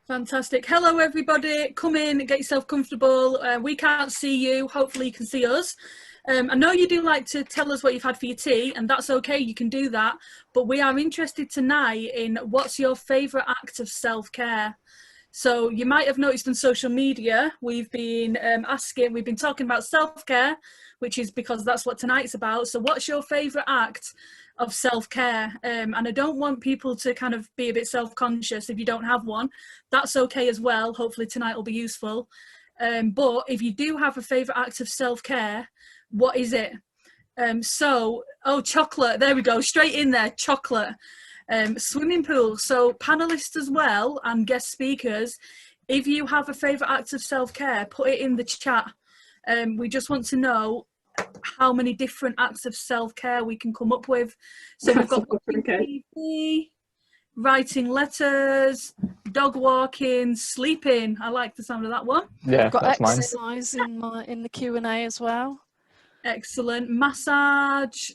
Fantastic. Hello, everybody. Come in, get yourself comfortable. We can't see you. Hopefully, you can see us. I know you do like to tell us what you've had for your tea, and that's okay. You can do that. But we are interested tonight in what's your favourite act of self-care. So you might have noticed on social media, we've been we've been talking about self-care, which is because that's what tonight's about. So what's your favourite act of self-care? And I don't want people to kind of be a bit self-conscious if you don't have one. That's okay as well. Hopefully tonight will be useful. But if you do have a favourite act of self-care, what is it? Chocolate. There we go. Straight in there. Chocolate. Swimming pool. So panelists as well and guest speakers, if you have a favourite act of self-care, put it in the chat. We just want to know how many different acts of self-care we can come up with. So we've got TV, writing letters, dog walking, sleeping. I like the sound of that one. Yeah, I've got that's mine. exercise in the Q&A as well. Excellent. Massage,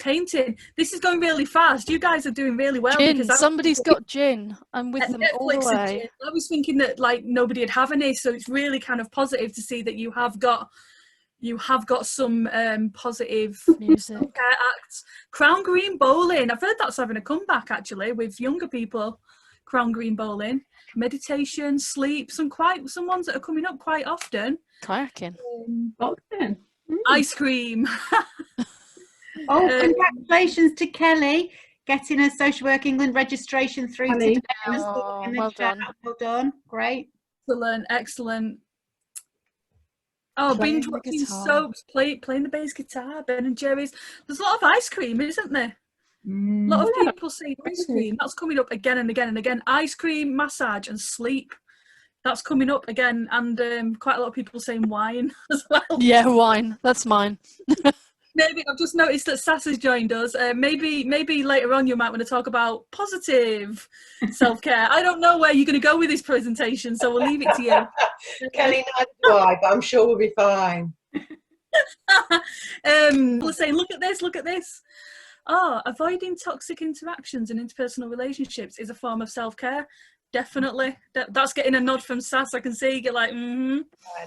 painting. This is going really fast. You guys are doing really well. Gin. Because Somebody's got gin. I'm with them all the Netflix and way. gin. I was thinking that like nobody would have any, so it's really kind of positive to see that you have got some positive Music. acts. Crown Green bowling. I've heard that's having a comeback actually with younger people. Crown Green bowling, meditation, sleep. Some ones that are coming up quite often. Kayaking. Boxing. Ice cream. Oh, congratulations to Kelly getting a Social Work England registration through Kelly. today. Oh, well done. Well done. Great. Excellent. Oh, Playing binge the watching guitar. soaps, playing the bass guitar, Ben and Jerry's. There's a lot of ice cream, isn't there? A lot of people say ice cream. That's coming up again and again and again. Ice cream, massage, and sleep. That's coming up again, and quite a lot of people saying wine as well. Yeah, wine. That's mine. Maybe I've just noticed that Sass has joined us. Maybe later on you might want to talk about positive self-care. I don't know where you're going to go with this presentation, so we'll leave it to you. Kelly, neither do I, but I'm sure we'll be fine. We'll say, look at this. Oh, avoiding toxic interactions and interpersonal relationships is a form of self-care. Definitely. That's getting a nod from Sass. I can see you like,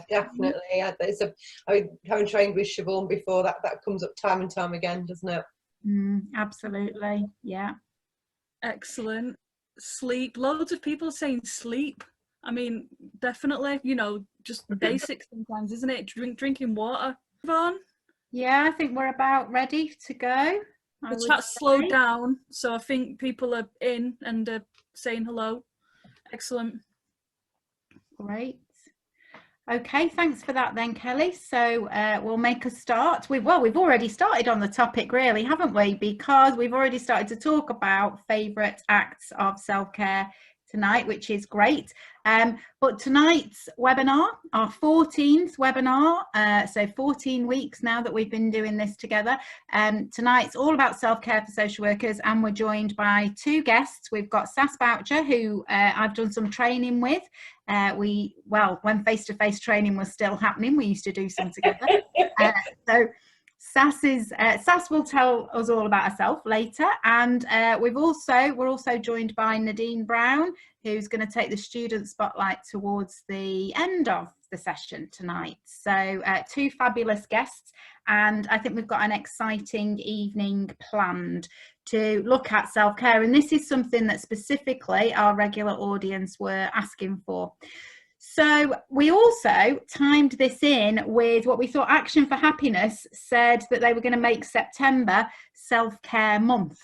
Definitely. Having trained with Siobhan before, that comes up time and time again, doesn't it? Absolutely. Yeah. Excellent. Sleep. Loads of people saying sleep. I mean, definitely, just basic sometimes, isn't it? Drinking water. Yvonne? Yeah, I think we're about ready to go. The chat's slowed down, so I think people are in and are saying hello. Excellent. Great. Okay, thanks for that then, Kelly. So we'll make a start. We've already started on the topic really, haven't we? Because we've already started to talk about favourite acts of self-care tonight, which is great. But tonight's webinar, our 14th webinar, so 14 weeks now that we've been doing this together. Tonight's all about self-care for social workers, and we're joined by two guests. We've got Sass Boucher, who I've done some training with. When face-to-face training was still happening, we used to do some together. So Sass will tell us all about herself later, and we're also joined by Nadine Brown, who's going to take the student spotlight towards the end of the session tonight. So two fabulous guests, and I think we've got an exciting evening planned to look at self-care, and this is something that specifically our regular audience were asking for. So we also timed this in with what we thought Action for Happiness said that they were going to make September self-care month.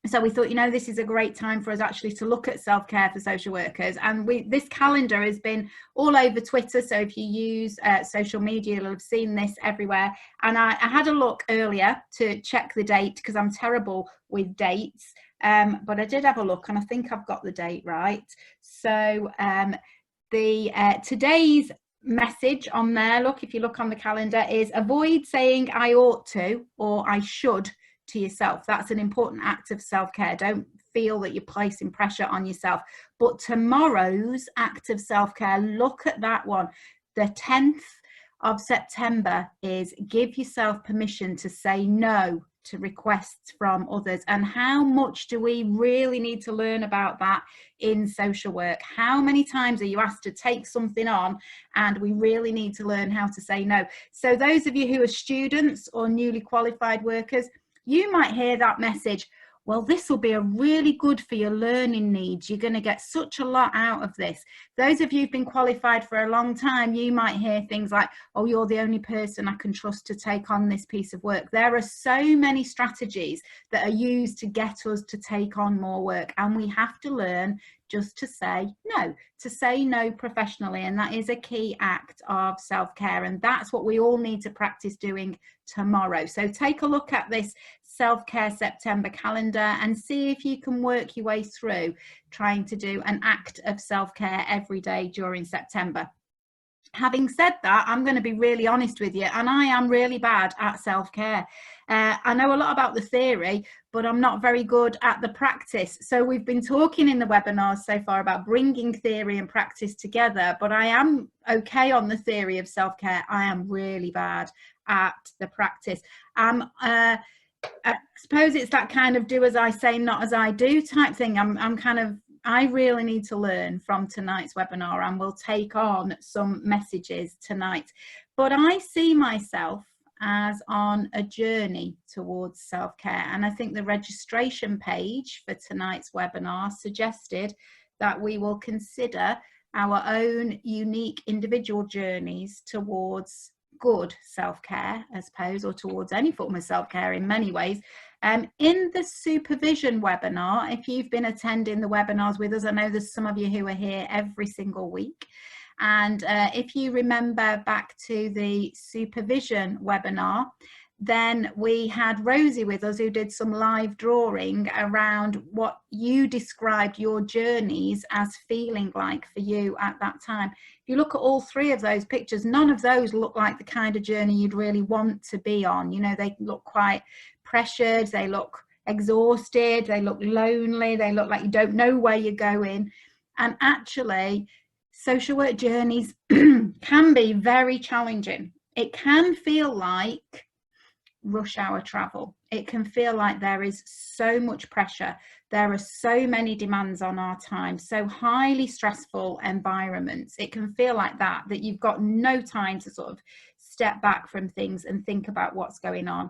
So we thought, this is a great time for us actually to look at self-care for social workers. And this calendar has been all over Twitter. So if you use social media, you'll have seen this everywhere. And I had a look earlier to check the date because I'm terrible with dates. But I did have a look and I think I've got the date right. So today's message on there, look, if you look on the calendar, is avoid saying I ought to or I should to yourself. That's an important act of self-care. Don't feel that you're placing pressure on yourself. But tomorrow's act of self-care, look at that one. The 10th of September is give yourself permission to say no to requests from others, and how much do we really need to learn about that in social work? How many times are you asked to take something on and we really need to learn how to say no? So those of you who are students or newly qualified workers, you might hear that message, well, this will be a really good for your learning needs. You're going to get such a lot out of this. Those of you who've been qualified for a long time, you might hear things like, oh, you're the only person I can trust to take on this piece of work. There are so many strategies that are used to get us to take on more work, and we have to learn just to say no professionally. And that is a key act of self-care, and that's what we all need to practice doing tomorrow. So take a look at this Self-Care September calendar and see if you can work your way through trying to do an act of self-care every day during September. Having said that, I'm going to be really honest with you, and I am really bad at self-care. I know a lot about the theory, but I'm not very good at the practice. So we've been talking in the webinars so far about bringing theory and practice together, but I am okay on the theory of self-care. I am really bad at the practice. I suppose it's that kind of do as I say, not as I do type thing. I really need to learn from tonight's webinar, and we'll take on some messages tonight. But I see myself as on a journey towards self-care, and I think the registration page for tonight's webinar suggested that we will consider our own unique individual journeys towards good self-care, I suppose, or towards any form of self-care in many ways. In the supervision webinar, if you've been attending the webinars with us, I know there's some of you who are here every single week. And if you remember back to the supervision webinar, then we had Rosie with us, who did some live drawing around what you described your journeys as feeling like for you at that time. If you look at all three of those pictures, none of those look like the kind of journey you'd really want to be on. You know, they look quite pressured, they look exhausted, they look lonely, they look like you don't know where you're going. And actually, social work journeys can be very challenging. It can feel like rush hour travel. It can feel like there is so much pressure. There are so many demands on our time, so highly stressful environments. It can feel like that you've got no time to sort of step back from things and think about what's going on.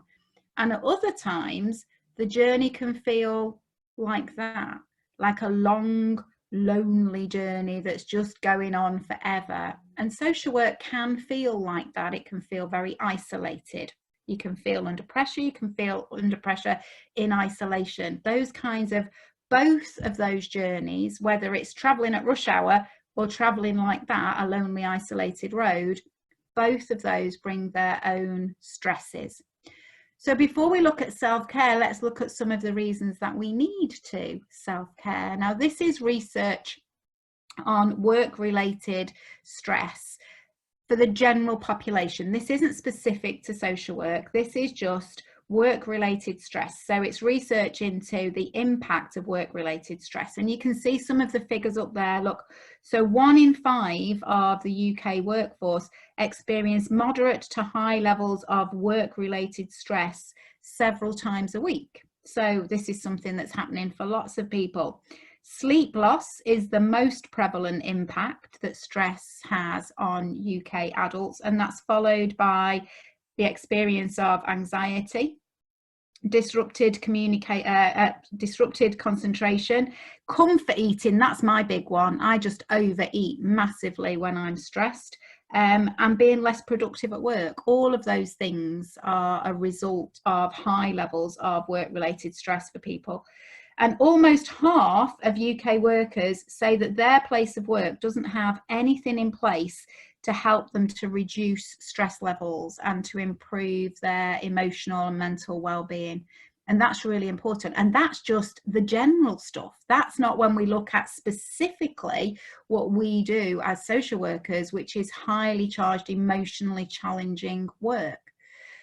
And at other times, the journey can feel like that, like a long, lonely journey that's just going on forever. And social work can feel like that. It can feel very isolated. You can feel under pressure, you can feel under pressure in isolation. Those kinds of, both of those journeys, whether it's traveling at rush hour or traveling like that, a lonely, isolated road, both of those bring their own stresses. So before we look at self-care, let's look at some of the reasons that we need to self-care. Now, this is research on work-related stress for the general population. This isn't specific to social work. This is just work-related stress. So it's research into the impact of work-related stress. And you can see some of the figures up there. Look, so 1 in 5 of the UK workforce experience moderate to high levels of work-related stress several times a week. So this is something that's happening for lots of people. Sleep loss is the most prevalent impact that stress has on UK adults, and that's followed by the experience of anxiety, disrupted concentration, comfort eating. That's my big one. I just overeat massively when I'm stressed, and being less productive at work. All of those things are a result of high levels of work-related stress for people. And almost half of UK workers say that their place of work doesn't have anything in place to help them to reduce stress levels and to improve their emotional and mental well-being. And that's really important. And that's just the general stuff. That's not when we look at specifically what we do as social workers, which is highly charged, emotionally challenging work.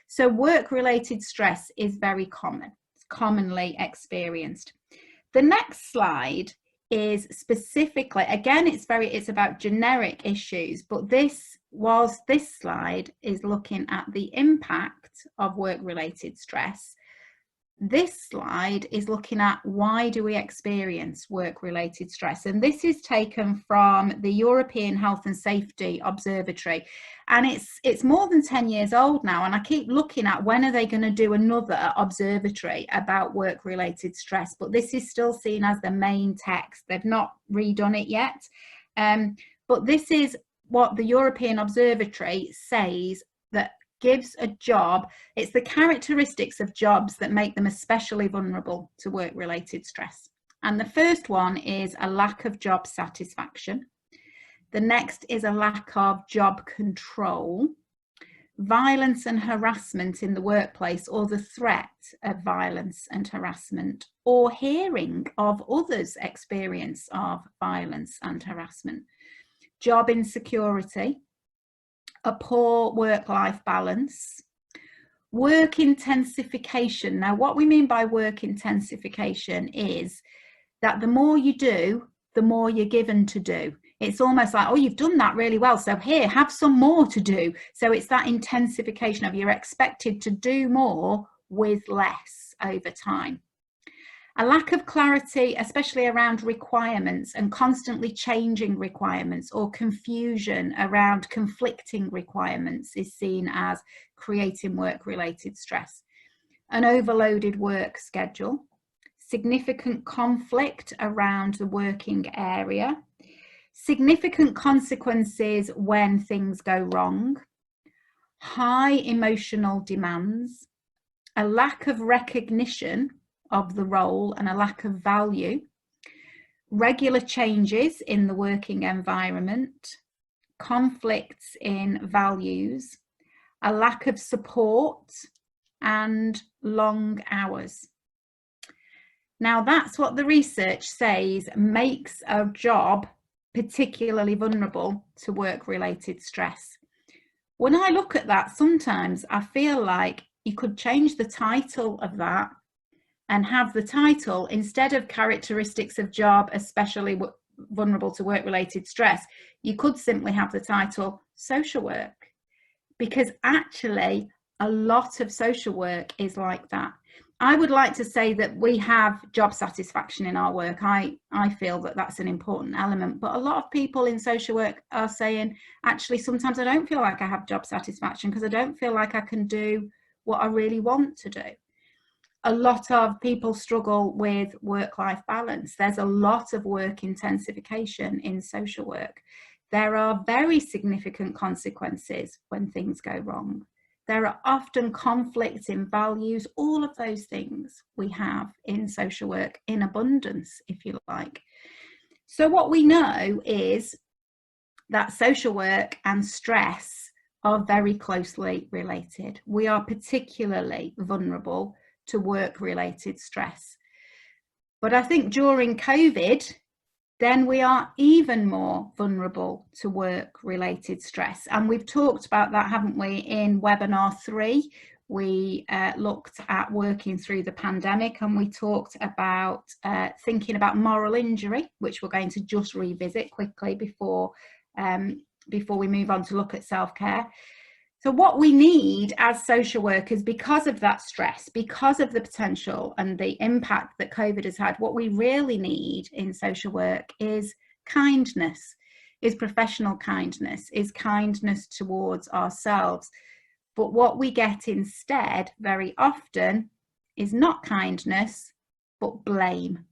So work-related stress is very common. It's commonly experienced. The next slide is specifically, again, it's about generic issues, but this slide is looking at the impact of work-related stress this slide is looking at why do we experience work-related stress, and this is taken from the European Health and Safety Observatory, and it's more than 10 years old now, and I keep looking at when are they going to do another observatory about work-related stress, but this is still seen as the main text. They've not redone it yet, but this is what the European Observatory says that gives a job. It's the characteristics of jobs that make them especially vulnerable to work-related stress. And the first one is a lack of job satisfaction. The next is a lack of job control, violence and harassment in the workplace, or the threat of violence and harassment, or hearing of others' experience of violence and harassment, job insecurity, a poor work-life balance, work intensification. Now, what we mean by work intensification is that the more you do, the more you're given to do. It's almost like, oh, you've done that really well, so here, have some more to do. So it's that intensification of you're expected to do more with less over time. A lack of clarity, especially around requirements and constantly changing requirements, or confusion around conflicting requirements, is seen as creating work-related stress. An overloaded work schedule, significant conflict around the working area, significant consequences when things go wrong, high emotional demands, a lack of recognition of the role and a lack of value, regular changes in the working environment, conflicts in values, a lack of support, and long hours. Now, that's what the research says makes a job particularly vulnerable to work-related stress. When I look at that, sometimes I feel like you could change the title of that and have the title, instead of characteristics of job especially vulnerable to work-related stress, you could simply have the title social work, because actually a lot of social work is like that. I would like to say that we have job satisfaction in our work. I feel that that's an important element, but a lot of people in social work are saying, actually, sometimes I don't feel like I have job satisfaction because I don't feel like I can do what I really want to do. A lot of people struggle with work-life balance. There's a lot of work intensification in social work. There are very significant consequences when things go wrong. There are often conflicts in values. All of those things we have in social work in abundance, if you like. So what we know is that social work and stress are very closely related. We are particularly vulnerable to work-related stress. But I think during COVID, then we are even more vulnerable to work-related stress. And we've talked about that, haven't we, in webinar 3. We looked at working through the pandemic, and we talked about thinking about moral injury, which we're going to just revisit quickly before we move on to look at self-care. So what we need as social workers, because of that stress, because of the potential and the impact that COVID has had, what we really need in social work is kindness, is professional kindness, is kindness towards ourselves. But what we get instead very often is not kindness, but blame.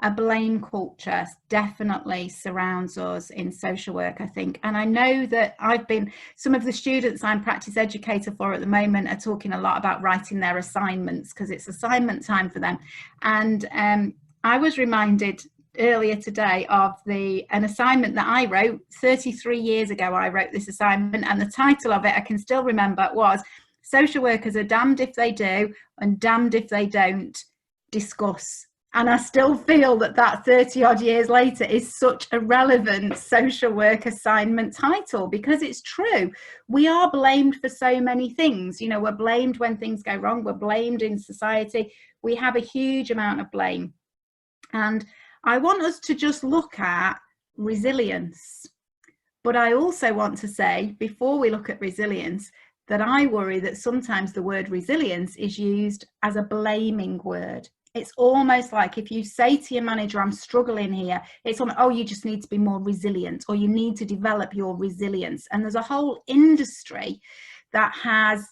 A blame culture definitely surrounds us in social work, I think. And I know that some of the students I'm practice educator for at the moment are talking a lot about writing their assignments, because it's assignment time for them. And I was reminded earlier today of an assignment that I wrote 33 years ago. I wrote this assignment, and the title of it, I can still remember, was "Social Workers Are Damned If They Do and Damned If They Don't Discuss." And I still feel that 30 odd years later is such a relevant social work assignment title, because it's true. We are blamed for so many things. You know, we're blamed when things go wrong. We're blamed in society. We have a huge amount of blame. And I want us to just look at resilience. But I also want to say, before we look at resilience, that I worry that sometimes the word resilience is used as a blaming word. It's almost like if you say to your manager, I'm struggling here, it's on, oh, you just need to be more resilient, or you need to develop your resilience. And there's a whole industry that has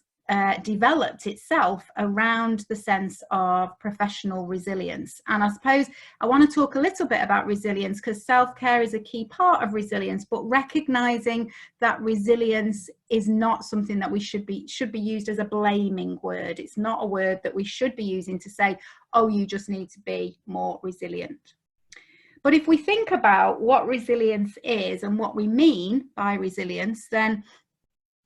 developed itself around the sense of professional resilience. And I suppose I want to talk a little bit about resilience, because self-care is a key part of resilience, but recognizing that resilience is not something that we should be used as a blaming word. It's not a word that we should be using to say, oh, you just need to be more resilient. But if we think about what resilience is and what we mean by resilience, then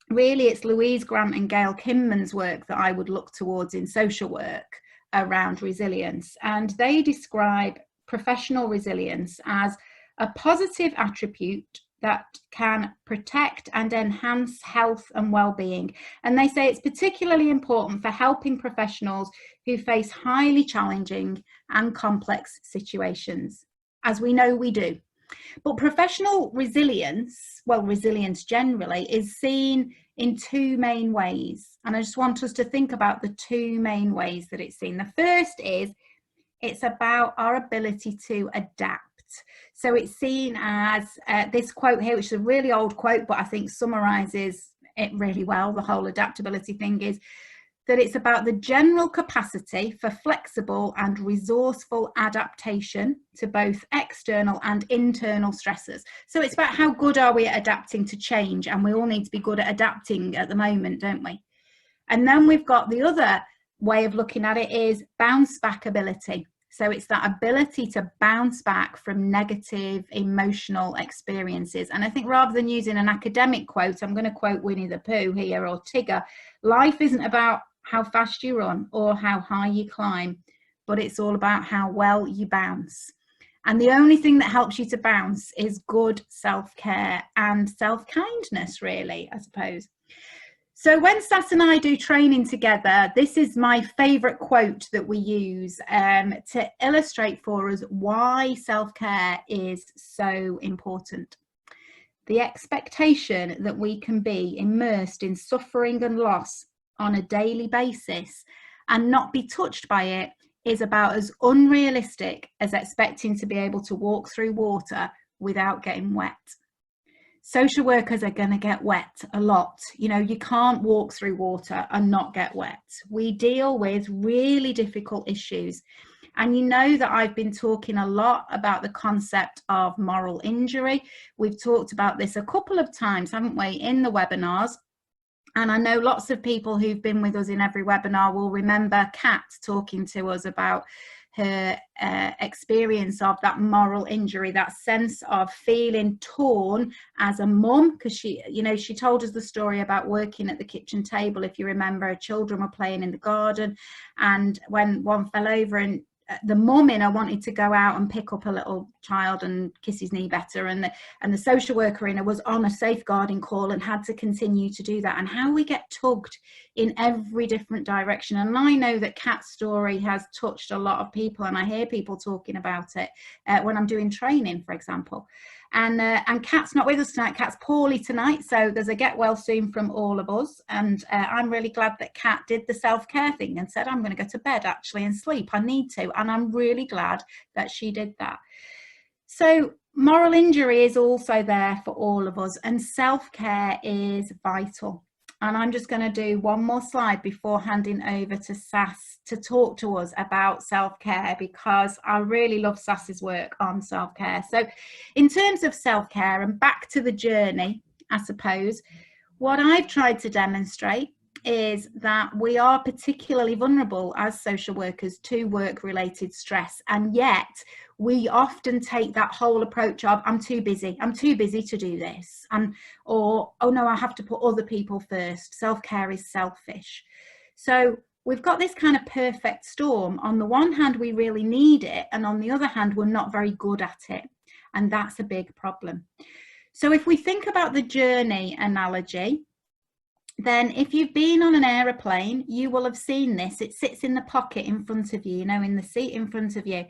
really it's Louise Grant and Gail Kinman's work that I would look towards in social work around resilience. And they describe professional resilience as a positive attribute that can protect and enhance health and well-being. And they say it's particularly important for helping professionals who face highly challenging and complex situations, as we know we do. But professional resilience, well, resilience generally, is seen in two main ways. And I just want us to think about the two main ways that it's seen. The first is it's about our ability to adapt. So it's seen as this quote here, which is a really old quote, but I think summarizes it really well. The whole adaptability thing is that it's about the general capacity for flexible and resourceful adaptation to both external and internal stresses. So it's about how good are we at adapting to change, and we all need to be good at adapting at the moment, don't we? And then we've got the other way of looking at it is bounce back ability. So it's that ability to bounce back from negative emotional experiences. And I think rather than using an academic quote, I'm going to quote Winnie the Pooh here, or Tigger. Life isn't about how fast you run or how high you climb, but it's all about how well you bounce. And the only thing that helps you to bounce is good self-care and self-kindness, really, I suppose. So when Sass and I do training together, this is my favourite quote that we use to illustrate for us why self-care is so important. The expectation that we can be immersed in suffering and loss on a daily basis and not be touched by it is about as unrealistic as expecting to be able to walk through water without getting wet. Social workers are going to get wet a lot. You know, you can't walk through water and not get wet. We deal with really difficult issues. And you know that I've been talking a lot about the concept of moral injury. We've talked about this a couple of times, haven't we, in the webinars. And I know lots of people who've been with us in every webinar will remember Kat talking to us about her experience of that moral injury, that sense of feeling torn as a mum, because she told us the story about working at the kitchen table. If you remember, her children were playing in the garden, and when one fell over, and the mum in her wanted to go out and pick up a little child and kiss his knee better, and the social worker in her was on a safeguarding call and had to continue to do that. And how we get tugged in every different direction. And I know that Kat's story has touched a lot of people, and I hear people talking about it when I'm doing training, for example. And Kat's not with us tonight. Kat's poorly tonight, so there's a get well soon from all of us. And I'm really glad that Kat did the self-care thing and said, I'm going to go to bed actually and sleep. I need to. And I'm really glad that she did that. So moral injury is also there for all of us, and self-care is vital. And I'm just going to do one more slide before handing over to Sass to talk to us about self-care, because I really love Sass's work on self-care. So in terms of self-care, and back to the journey, I suppose, what I've tried to demonstrate is that we are particularly vulnerable as social workers to work-related stress, and yet we often take that whole approach of I'm too busy to do this, or oh no, I have to put other people first. Self-care is selfish. So we've got this kind of perfect storm. On the one hand, we really need it, and on the other hand, we're not very good at it, and that's a big problem. So if we think about the journey analogy, then if you've been on an aeroplane, you will have seen this. It sits in the pocket in front of you, you know, in the seat in front of you.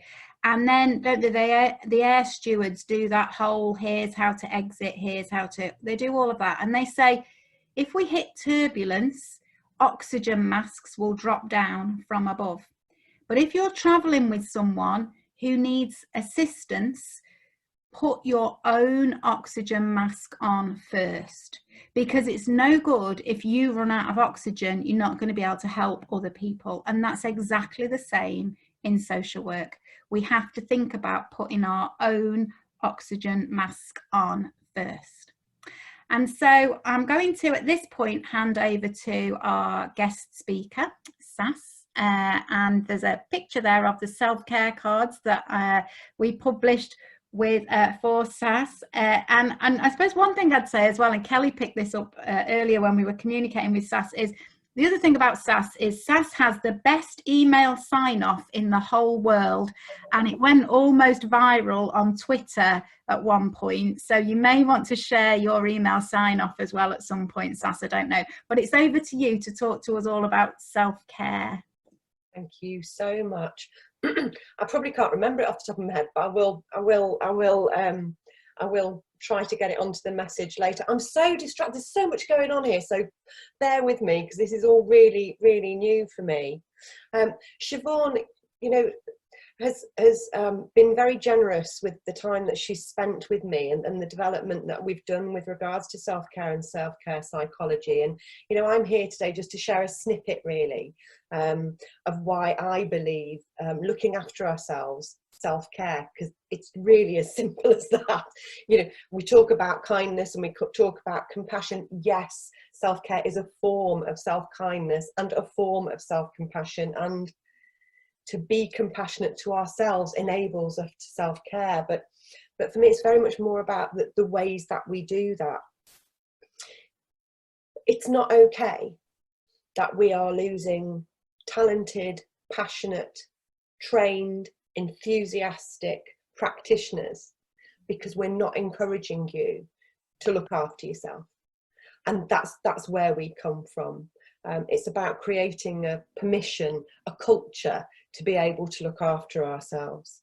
And then the air stewards do that whole, here's how to exit, here's how to, they do all of that. And they say, if we hit turbulence, oxygen masks will drop down from above. But if you're traveling with someone who needs assistance, put your own oxygen mask on first, because it's no good if you run out of oxygen, you're not going to be able to help other people. And that's exactly the same in social work. We have to think about putting our own oxygen mask on first. And so I'm going to, at this point, hand over to our guest speaker, Sass. And there's a picture there of the self-care cards that we published with for Sass, and I suppose one thing I'd say as well, and Kelly picked this up earlier when we were communicating with Sass, is the other thing about Sass is Sass has the best email sign off in the whole world, and it went almost viral on Twitter at one point. So you may want to share your email sign off as well at some point, Sass, I don't know, but it's over to you to talk to us all about self-care. Thank you so much. I probably can't remember it off the top of my head, but I will try to get it onto the message later. I'm so distracted. There's so much going on here, so bear with me because this is all really, really new for me. Siobhan, you know, has been very generous with the time that she's spent with me and the development that we've done with regards to self-care and self-care psychology. And, you know, I'm here today just to share a snippet really of why I believe looking after ourselves, self-care, because it's really as simple as that. You know, we talk about kindness and we talk about compassion. Yes, self-care is a form of self-kindness and a form of self-compassion, and to be compassionate to ourselves enables us to self-care. But for me, it's very much more about the ways that we do that. It's not okay that we are losing talented, passionate, trained, enthusiastic practitioners because we're not encouraging you to look after yourself. And that's where we come from. It's about creating a permission, a culture to be able to look after ourselves.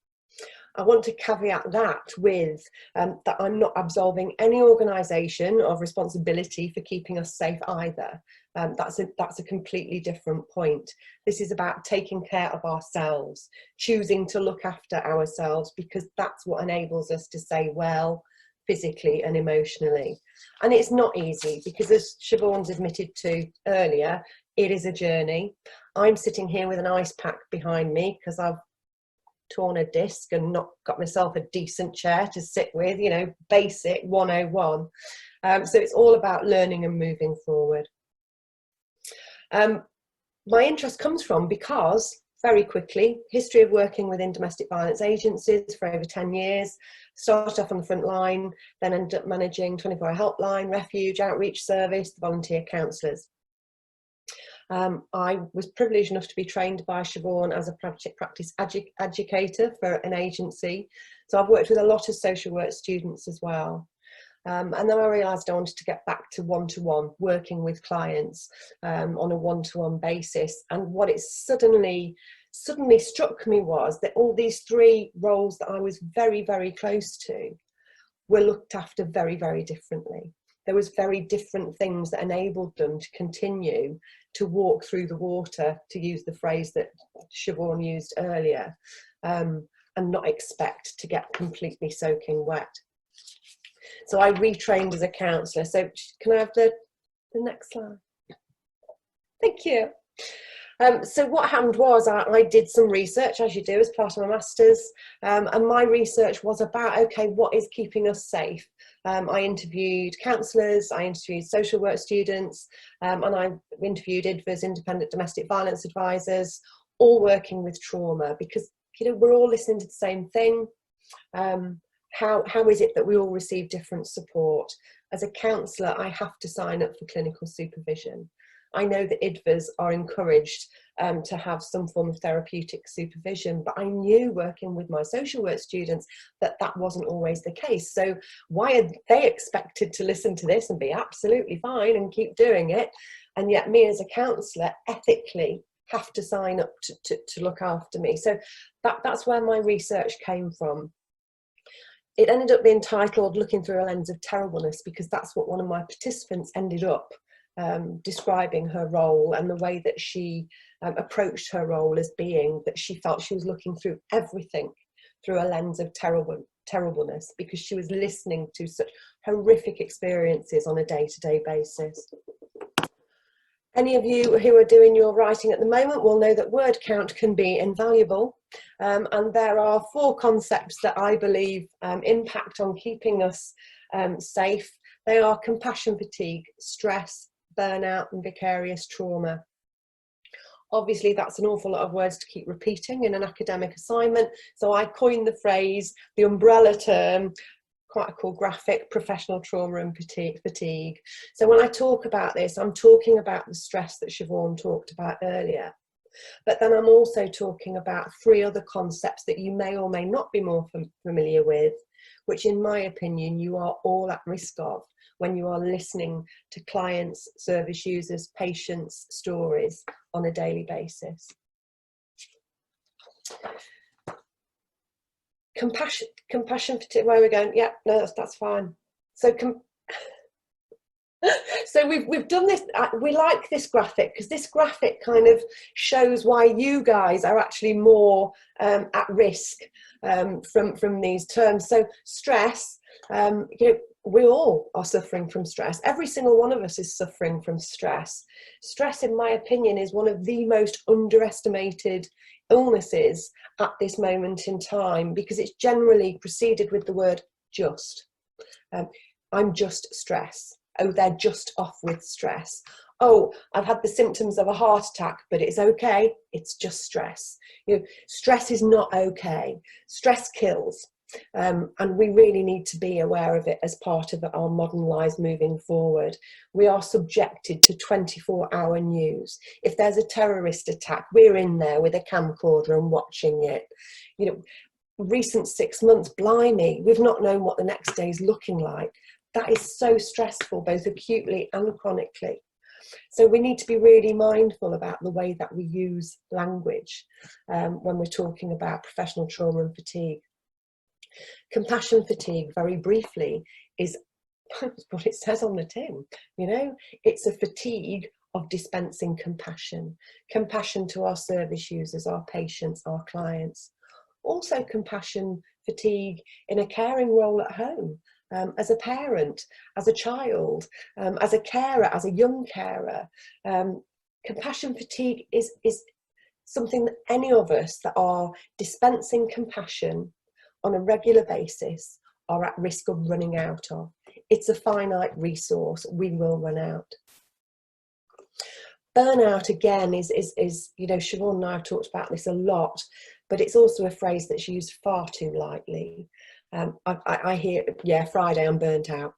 I want to caveat that with that I'm not absolving any organisation of responsibility for keeping us safe either. That's a completely different point. This is about taking care of ourselves, choosing to look after ourselves, because that's what enables us to stay well physically and emotionally. And it's not easy because, as Siobhan's admitted to earlier, it is a journey. I'm sitting here with an ice pack behind me because I've torn a disc and not got myself a decent chair to sit with, you know, basic 101. So it's all about learning and moving forward. My interest comes from because, very quickly, history of working within domestic violence agencies for over 10 years, started off on the front line, then ended up managing 24-hour helpline, refuge, outreach service, the volunteer counsellors. I was privileged enough to be trained by Siobhan as a practice educator for an agency. So I've worked with a lot of social work students as well. And then I realised I wanted to get back to one-to-one, working with clients on a one-to-one basis. And what it suddenly struck me was that all these three roles that I was very, very close to were looked after very, very differently. There was very different things that enabled them to continue to walk through the water, to use the phrase that Siobhan used earlier, and not expect to get completely soaking wet. So I retrained as a counsellor. So can I have the next slide? Thank you. So what happened was I did some research, as you do, as part of my master's, and my research was about, okay, what is keeping us safe? I interviewed counsellors, I interviewed social work students, and I interviewed IDVAs, independent domestic violence advisors, all working with trauma, because, you know, we're all listening to the same thing. How is it that we all receive different support? As a counsellor, I have to sign up for clinical supervision. I know that IDVAs are encouraged to have some form of therapeutic supervision, but I knew, working with my social work students, that that wasn't always the case. So why are they expected to listen to this and be absolutely fine and keep doing it? And yet me as a counsellor ethically have to sign up to look after me. So that's where my research came from. It ended up being titled Looking Through a Lens of Terribleness, because that's what one of my participants ended up describing her role and the way that she approached her role as being that she felt she was looking through everything through a lens of terribleness, because she was listening to such horrific experiences on a day-to-day basis. Any of you who are doing your writing at the moment will know that word count can be invaluable, and there are 4 concepts that I believe impact on keeping us safe. They are compassion fatigue, stress, burnout and vicarious trauma. Obviously that's an awful lot of words to keep repeating in an academic assignment, so I coined the phrase, the umbrella term, quite a cool graphic, professional trauma and fatigue. So when I talk about this, I'm talking about the stress that Siobhan talked about earlier, but then I'm also talking about 3 other concepts that you may or may not be more familiar with, which in my opinion you are all at risk of when you are listening to clients, service users, patients' stories on a daily basis. Compassion fatigue, where are we going? Yeah, no, that's fine. So so we've done this, we like this graphic because this graphic kind of shows why you guys are actually more at risk from these terms. So stress, you know, we all are suffering from stress. Every single one of us is suffering from stress. Stress, in my opinion, is one of the most underestimated illnesses at this moment in time, because it's generally preceded with the word just. I'm just stress. Oh, they're just off with stress. Oh, I've had the symptoms of a heart attack, but it's okay. It's just stress. You know, stress is not okay. Stress kills. And we really need to be aware of it as part of our modern lives moving forward. We are subjected to 24-hour news. If there's a terrorist attack, we're in there with a camcorder and watching it. You know, recent 6 months, blimey, we've not known what the next day is looking like. That is so stressful, both acutely and chronically. So we need to be really mindful about the way that we use language when we're talking about professional trauma and fatigue. Compassion fatigue, very briefly, is what it says on the tin. You know, it's a fatigue of dispensing compassion. Compassion to our service users, our patients, our clients. Also compassion fatigue in a caring role at home. As a parent, as a child, as a carer, as a young carer. Compassion fatigue is something that any of us that are dispensing compassion on a regular basis are at risk of running out of. It's a finite resource, we will run out. Burnout, again, is you know, Siobhan and I have talked about this a lot, but it's also a phrase that's used far too lightly. I hear, yeah, Friday I'm burnt out,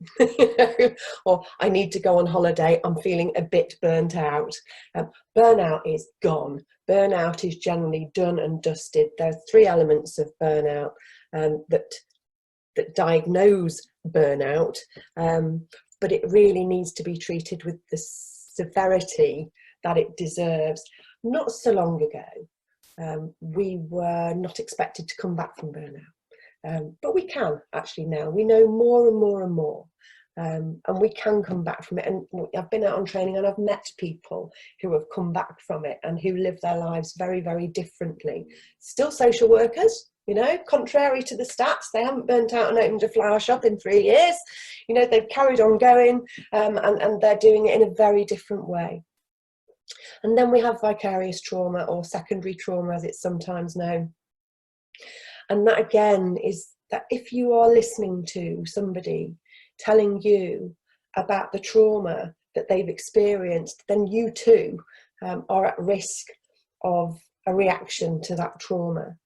or I need to go on holiday, I'm feeling a bit burnt out. Burnout is gone. Burnout is generally done and dusted. There are 3 elements of burnout that diagnose burnout, but it really needs to be treated with the severity that it deserves. Not so long ago, we were not expected to come back from burnout. But we can actually now. We know more and more and more, and we can come back from it. And I've been out on training and I've met people who have come back from it and who live their lives very, very differently. Still social workers, you know, contrary to the stats, they haven't burnt out and opened a flower shop in 3 years. You know, they've carried on going, and they're doing it in a very different way. And then we have vicarious trauma, or secondary trauma as it's sometimes known. And that again is that if you are listening to somebody telling you about the trauma that they've experienced, then you too are at risk of a reaction to that trauma.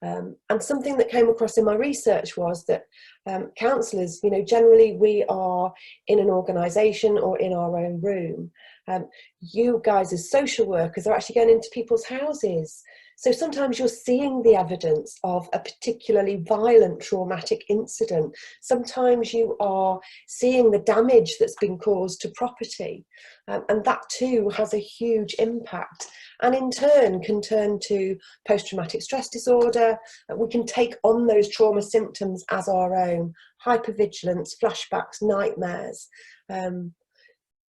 And something that came across in my research was that counsellors, you know, generally we are in an organisation or in our own room. You guys as social workers are actually going into people's houses. So sometimes you're seeing the evidence of a particularly violent traumatic incident. Sometimes you are seeing the damage that's been caused to property. And that too has a huge impact, and in turn can turn to post-traumatic stress disorder. We can take on those trauma symptoms as our own: hypervigilance, flashbacks, nightmares.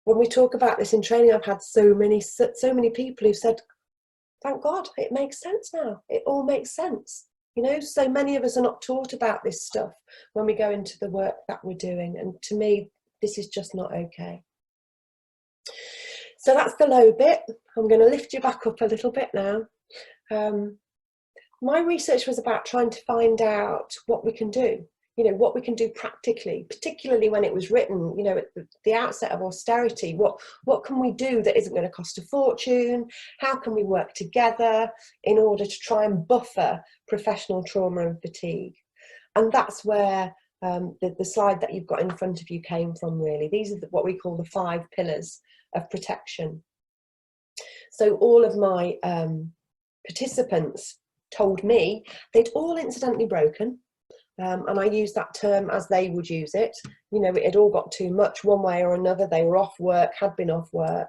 when we talk about this in training, I've had so many people who've said, thank God, it makes sense now. It all makes sense. You know, so many of us are not taught about this stuff when we go into the work that we're doing. And to me, this is just not okay. So that's the low bit. I'm going to lift you back up a little bit now. My research was about trying to find out what we can do, you know, what we can do practically, particularly when it was written, you know, at the outset of austerity. What can we do that isn't going to cost a fortune? How can we work together in order to try and buffer professional trauma and fatigue? And that's where the slide that you've got in front of you came from, really. These are what we call the 5 pillars of protection. So all of my participants told me they'd all incidentally broken, and I use that term as they would use it. You know, it had all got too much one way or another. They were off work, had been off work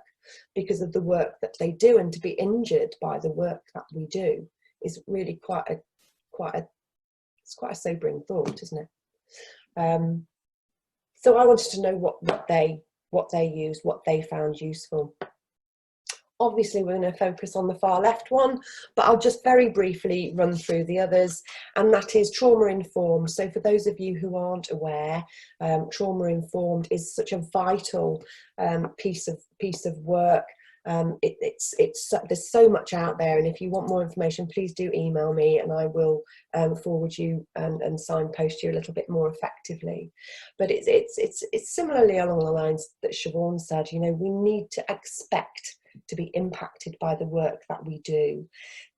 because of the work that they do, and to be injured by the work that we do is really quite a sobering thought, isn't it? So I wanted to know what they used, what they found useful. Obviously, we're going to focus on the far left one, but I'll just very briefly run through the others, and that is trauma-informed. So for those of you who aren't aware, trauma-informed is such a vital piece of work. There's so much out there, and if you want more information, please do email me, and I will forward you and signpost you a little bit more effectively. But it's similarly along the lines that Siobhan said. You know, we need to expect to be impacted by the work that we do.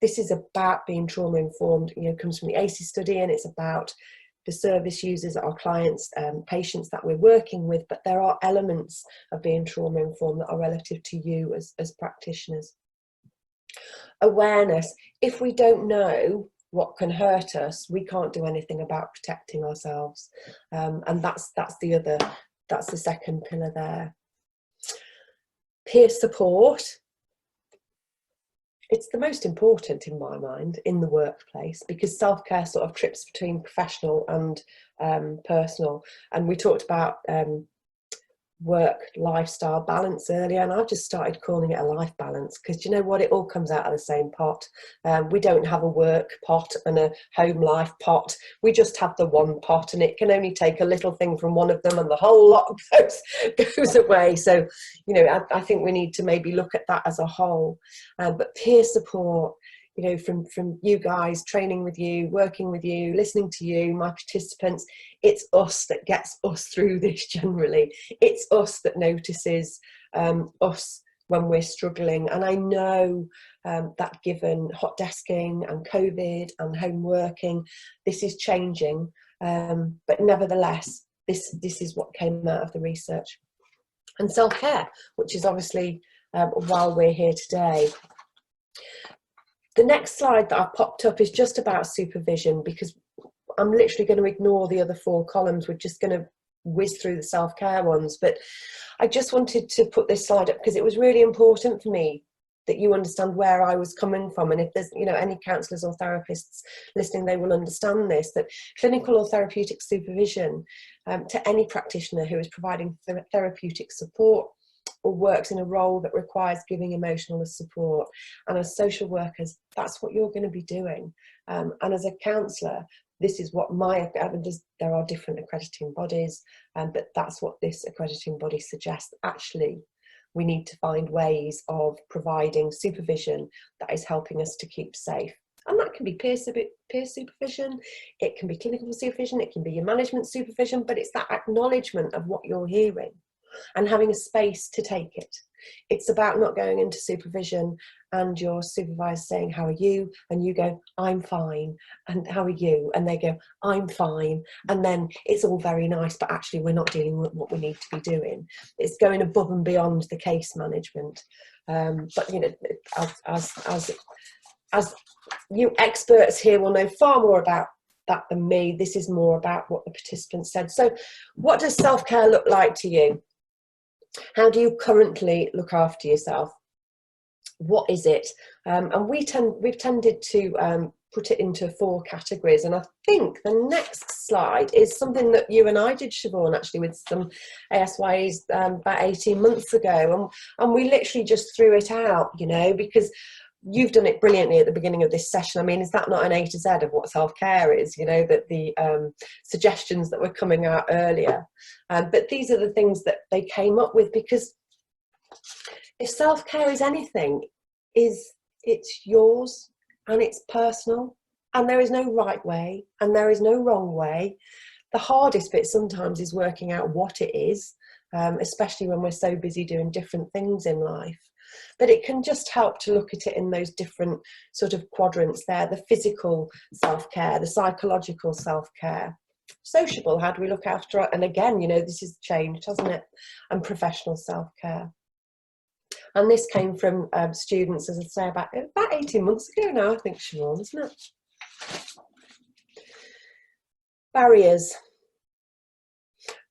This is about being trauma informed. You know, comes from the ACEs study, and it's about the service users, our clients, patients that we're working with, but there are elements of being trauma informed that are relative to you as practitioners. Awareness. If we don't know what can hurt us, we can't do anything about protecting ourselves, and that's the second pillar there. Peer support. It's the most important in my mind in the workplace, because self-care sort of trips between professional and personal. And we talked about work lifestyle balance earlier, and I've just started calling it a life balance, because you know what, it all comes out of the same pot. We don't have a work pot and a home life pot. We just have the one pot, and it can only take a little thing from one of them and the whole lot goes away. So, you know, I think we need to maybe look at that as a whole. But peer support, you know, from you guys, training with you, working with you, listening to you, my participants, it's us that gets us through this generally. It's us that notices us when we're struggling. And I know that given hot desking and COVID and home working, this is changing. But nevertheless, this is what came out of the research. And self-care, which is obviously while we're here today. The next slide that I've popped up is just about supervision, because I'm literally going to ignore the other 4 columns. We're just going to whiz through the self-care ones. But I just wanted to put this slide up because it was really important for me that you understand where I was coming from. And if there's, you know, any counsellors or therapists listening, they will understand this, that clinical or therapeutic supervision to any practitioner who is providing therapeutic support or works in a role that requires giving emotional support. And as social workers, that's what you're going to be doing. And as a counsellor, this is what there are different accrediting bodies, but that's what this accrediting body suggests. Actually, we need to find ways of providing supervision that is helping us to keep safe. And that can be peer supervision, it can be clinical supervision, it can be your management supervision, but it's that acknowledgement of what you're hearing and having a space to take it. It's about not going into supervision and your supervisor saying, how are you? And you go, I'm fine. And how are you? And they go, I'm fine. And then it's all very nice, but actually we're not dealing with what we need to be doing. It's going above and beyond the case management. But you know, as you experts here will know far more about that than me, this is more about what the participants said. So what does self-care look like to you? How do you currently look after yourself? What is it? And we've tended to put it into 4 categories. And I think the next slide is something that you and I did, Siobhan, actually with some ASYEs about 18 months ago. And we literally just threw it out, you know, because you've done it brilliantly at the beginning of this session. I mean, is that not an A to Z of what self-care is? You know, that the suggestions that were coming out earlier. But these are the things that they came up with, because if self-care is anything, it's yours and it's personal, and there is no right way and there is no wrong way. The hardest bit sometimes is working out what it is, especially when we're so busy doing different things in life. But it can just help to look at it in those different sort of quadrants there: the physical self-care, the psychological self-care, sociable, how do we look after it? And again, you know, this has changed, hasn't it? And professional self-care. And this came from students, as I say, about 18 months ago now, I think, Siobhan, isn't it? Barriers.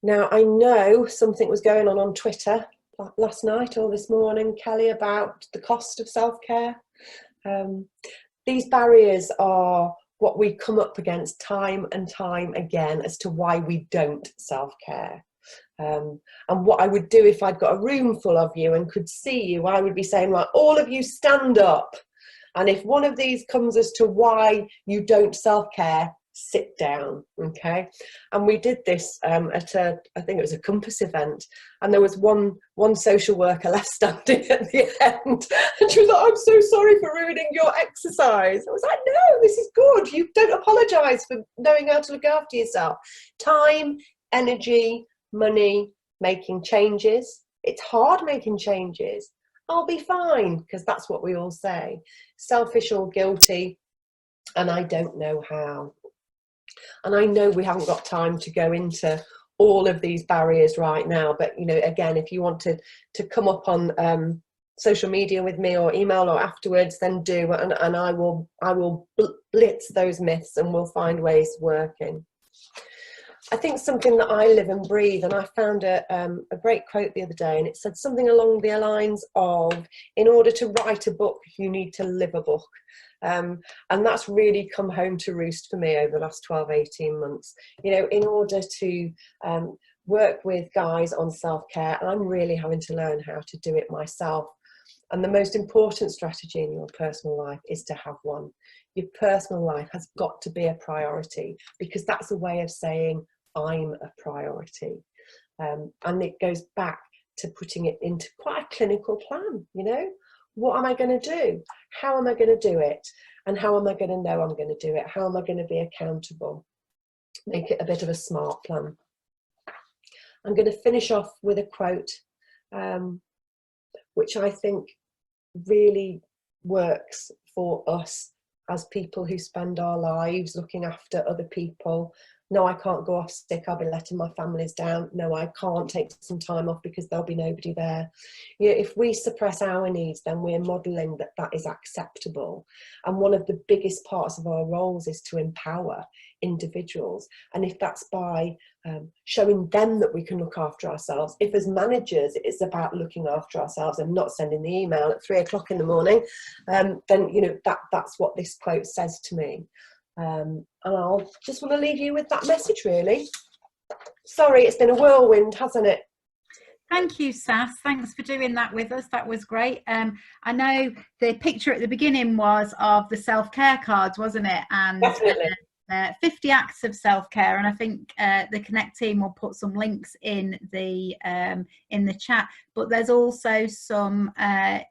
Now, I know something was going on Twitter last night or this morning, Kelly, about the cost of self-care. These barriers are what we come up against time and time again as to why we don't self-care. And what I would do if I'd got a room full of you and could see you, I would be saying, right, all of you stand up. And if one of these comes as to why you don't self-care, sit down, okay? And we did this at I think it was a Compass event, and there was one social worker left standing at the end, and she was like, I'm so sorry for ruining your exercise. I was like, no, this is good. You don't apologise for knowing how to look after yourself. Time, energy, money, making changes. It's hard making changes. I'll be fine, because that's what we all say. Selfish or guilty, and I don't know how. And I know we haven't got time to go into all of these barriers right now, but, you know, again, if you want to come up on social media with me or email or afterwards, then do, and I will blitz those myths, and we'll find ways working. I think something that I live and breathe, and I found a great quote the other day, and it said something along the lines of, in order to write a book, you need to live a book. And that's really come home to roost for me over the last 12, 18 months. You know, in order to work with guys on self-care, I'm really having to learn how to do it myself. And the most important strategy in your personal life is to have one. Your personal life has got to be a priority, because that's a way of saying, I'm a priority. And it goes back to putting it into quite a clinical plan, you know? What am I going to do? How am I going to do it? And how am I going to know I'm going to do it? How am I going to be accountable? Make it a bit of a smart plan. I'm going to finish off with a quote, which I think really works for us as people who spend our lives looking after other people. No, I can't go off sick, I'll be letting my families down. No, I can't take some time off because there'll be nobody there. You know, if we suppress our needs, then we're modelling that that is acceptable. And one of the biggest parts of our roles is to empower individuals. And if that's by showing them that we can look after ourselves, if as managers it's about looking after ourselves and not sending the email at 3 o'clock in the morning, then, you know, that's what this quote says to me. And I'll just want to leave you with that message, really. Sorry, it's been a whirlwind, hasn't it? Thank you, Sass. Thanks for doing that with us. That was great. I know the picture at the beginning was of the self-care cards, wasn't it? And definitely. 50 acts of self-care, and I think the Connect team will put some links in the chat. But there's also some,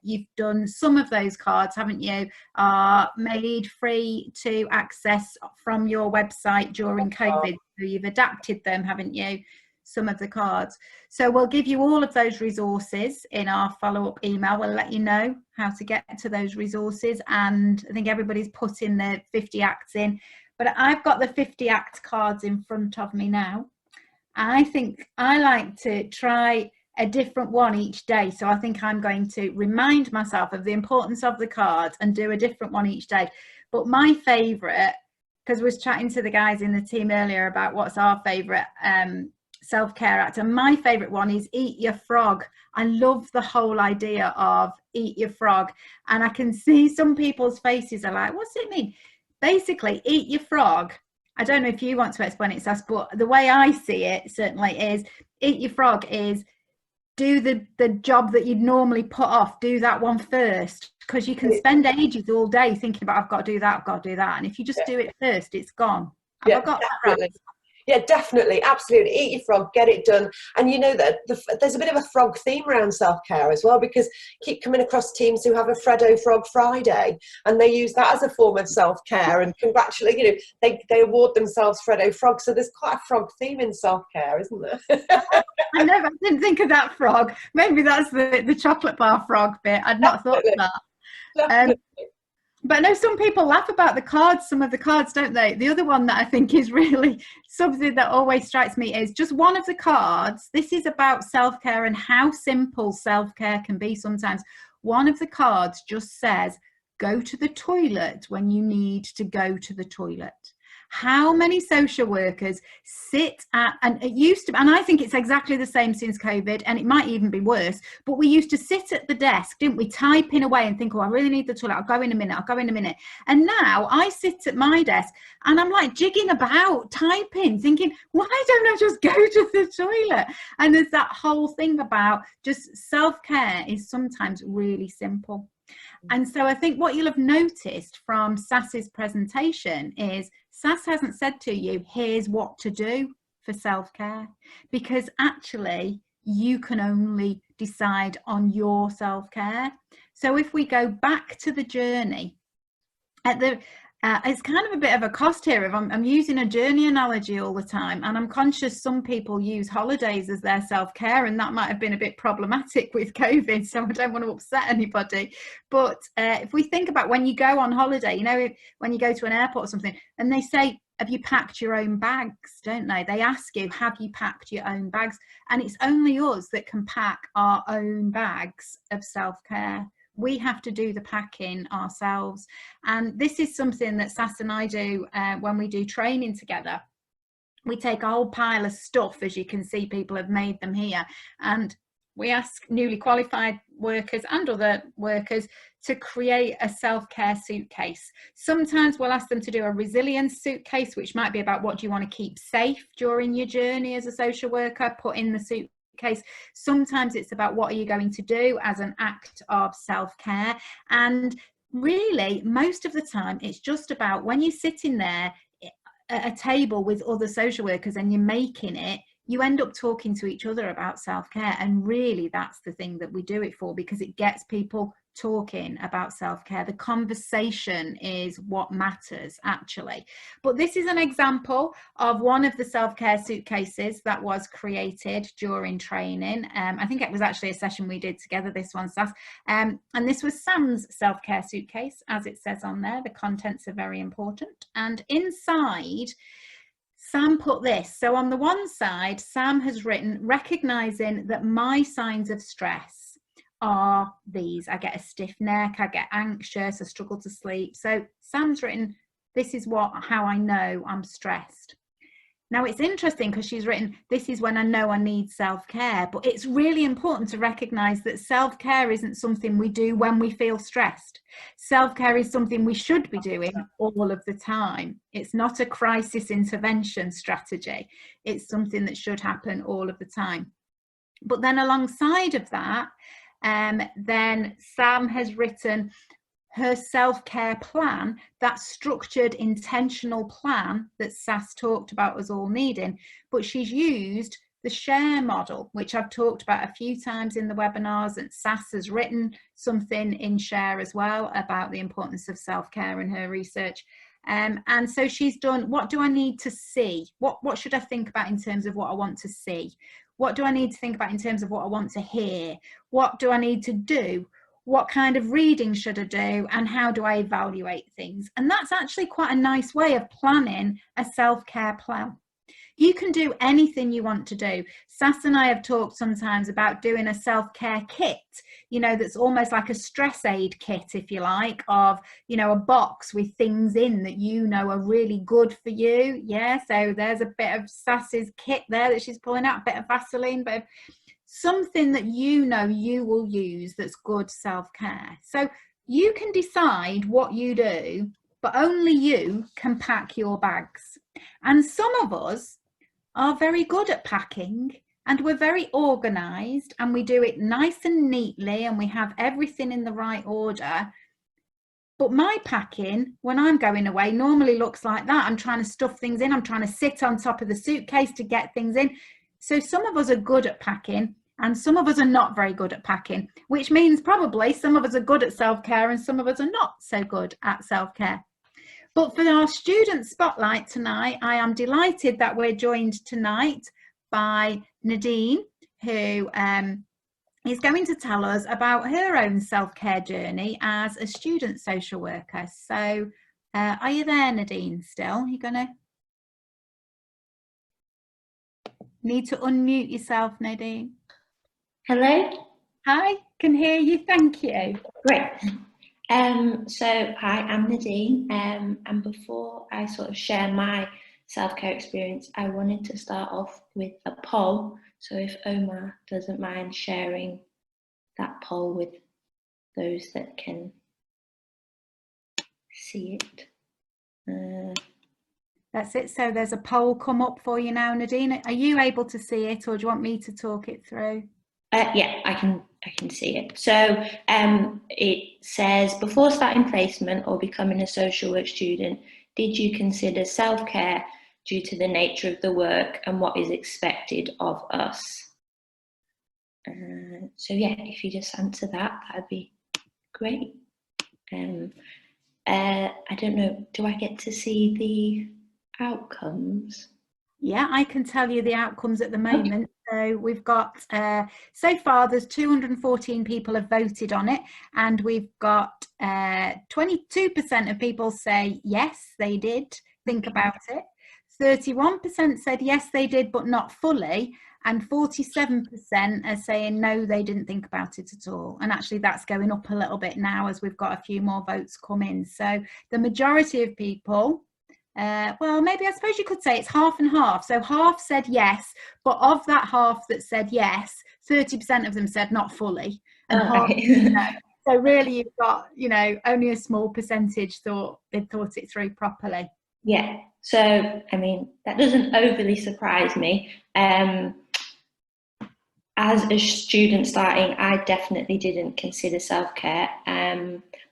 you've done some of those cards, haven't you, are made free to access from your website during COVID. So you've adapted them, haven't you, some of the cards. So we'll give you all of those resources in our follow-up email. We'll let you know how to get to those resources, and I think everybody's put in the 50 acts in. But I've got the 50 act cards in front of me now. I think I like to try a different one each day. So I think I'm going to remind myself of the importance of the cards and do a different one each day. But my favourite, because I was chatting to the guys in the team earlier about what's our favourite self-care act, and my favourite one is Eat Your Frog. I love the whole idea of Eat Your Frog. And I can see some people's faces are like, what's it mean? basically eat your frog. I don't know if you want to explain it, Sass, but the way I see it certainly is eat your frog is do the job that you'd normally put off, do that one first, because you can spend ages all day thinking about I've got to do that, and if you just do it first, it's gone. Have I got that right? Yeah, definitely, absolutely. Eat your frog, get it done. And you know that there's a bit of a frog theme around self-care as well, because keep coming across teams who have a Freddo Frog Friday, and they use that as a form of self-care and congratulate, you know, they award themselves Freddo Frog. So there's quite a frog theme in self-care, isn't there? I know, I didn't think of that frog. Maybe that's the chocolate bar frog bit. I'd not thought of that. But I know some people laugh about the cards, some of the cards, don't they? The other one that I think is really something that always strikes me is just one of the cards. This is about self-care and how simple self-care can be sometimes. One of the cards just says, go to the toilet when you need to go to the toilet. How many social workers sit at, and it used to, and I think it's exactly the same since COVID, and it might even be worse, but we used to sit at the desk, didn't we, typing away and think, oh, I really need the toilet, I'll go in a minute. And now I sit at my desk and I'm like jigging about, typing, thinking, why don't I just go to the toilet? And there's that whole thing about just self-care is sometimes really simple. And so I think what you'll have noticed from Sass's presentation is Sass hasn't said to you, here's what to do for self-care, because actually you can only decide on your self-care. So if we go back to the journey, at the it's kind of a bit of a cost here. If I'm using a journey analogy all the time, and I'm conscious some people use holidays as their self-care, and that might have been a bit problematic with COVID, so I don't want to upset anybody. But if we think about when you go on holiday, you know, when you go to an airport or something, and they say, have you packed your own bags, don't they? They ask you, have you packed your own bags? And it's only us that can pack our own bags of self-care. We have to do the packing ourselves. And this is something that Sass and I do when we do training together. We take a whole pile of stuff, as you can see, people have made them here, and we ask newly qualified workers and other workers to create a self-care suitcase. Sometimes we'll ask them to do a resilience suitcase, which might be about what do you want to keep safe during your journey as a social worker, put in the suitcase. Sometimes it's about what are you going to do as an act of self-care. And really, most of the time, it's just about when you're sitting there at a table with other social workers and you're making it, you end up talking to each other about self-care. And really, that's the thing that we do it for, because it gets people talking about self-care. The conversation is what matters, actually. But this is an example of one of the self-care suitcases that was created during training. I think it was actually a session we did together, this one, Sass. And this was Sam's self-care suitcase, as it says on there. The contents are very important. And inside, Sam put this. So on the one side, Sam has written, recognizing that my signs of stress are these. I get a stiff neck, I get anxious, I struggle to sleep. So Sam's written, this is how I know I'm stressed. Now it's interesting because she's written, this is when I know I need self-care, but it's really important to recognize that self-care isn't something we do when we feel stressed. Self-care is something we should be doing all of the time. It's not a crisis intervention strategy. It's something that should happen all of the time. But then alongside of that, then Sam has written her self-care plan, that structured, intentional plan that Sass talked about us all needing, but she's used the SHARE model, which I've talked about a few times in the webinars, and Sass has written something in SHARE as well about the importance of self-care in her research. And so she's done, what do I need to see? What should I think about in terms of what I want to see? What do I need to think about in terms of what I want to hear? What do I need to do? What kind of reading should I do? And how do I evaluate things? And that's actually quite a nice way of planning a self-care plan. You can do anything you want to do. Sass and I have talked sometimes about doing a self-care kit, you know, that's almost like a stress aid kit, if you like, of, you know, a box with things in that you know are really good for you. Yeah, so there's a bit of Sass's kit there that she's pulling out, a bit of Vaseline, but something that you know you will use that's good self-care. So you can decide what you do but only you can pack your bags. And some of us are very good at packing, and we're very organised, and we do it nice and neatly, and we have everything in the right order. But my packing, when I'm going away, normally looks like that. I'm trying to stuff things in. I'm trying to sit on top of the suitcase to get things in. So some of us are good at packing, and some of us are not very good at packing, which means probably some of us are good at self-care and some of us are not so good at self-care. But for our student spotlight tonight, I am delighted that we're joined tonight by Nadine, who is going to tell us about her own self-care journey as a student social worker. So are you there, Nadine, still? You're gonna need to unmute yourself, Nadine. Hello. Hi, can hear you, thank you. Great. So hi, I'm Nadine, and before I sort of share my self-care experience, I wanted to start off with a poll. So if Omar doesn't mind sharing that poll with those that can see it. That's it. So there's a poll come up for you now, Nadine. Are you able to see it, or do you want me to talk it through? Yeah, I can see it. So it says, before starting placement or becoming a social work student, did you consider self-care due to the nature of the work and what is expected of us? So yeah, if you just answer that, that'd be great. I don't know, do I get to see the outcomes? Yeah, I can tell you the outcomes at the moment. So we've got, so far there's 214 people have voted on it, and we've got 22% of people say yes, they did think about it. 31% said yes, they did, but not fully. And 47% are saying no, they didn't think about it at all. And actually that's going up a little bit now as we've got a few more votes come in. So the majority of people, well, maybe I suppose you could say it's half and half. So half said yes, but of that half that said yes, 30% of them said not fully. And half, so really you've got, you know, only a small percentage thought they'd thought it through properly. Yeah, so I mean, that doesn't overly surprise me. As a student starting, I definitely didn't consider self-care,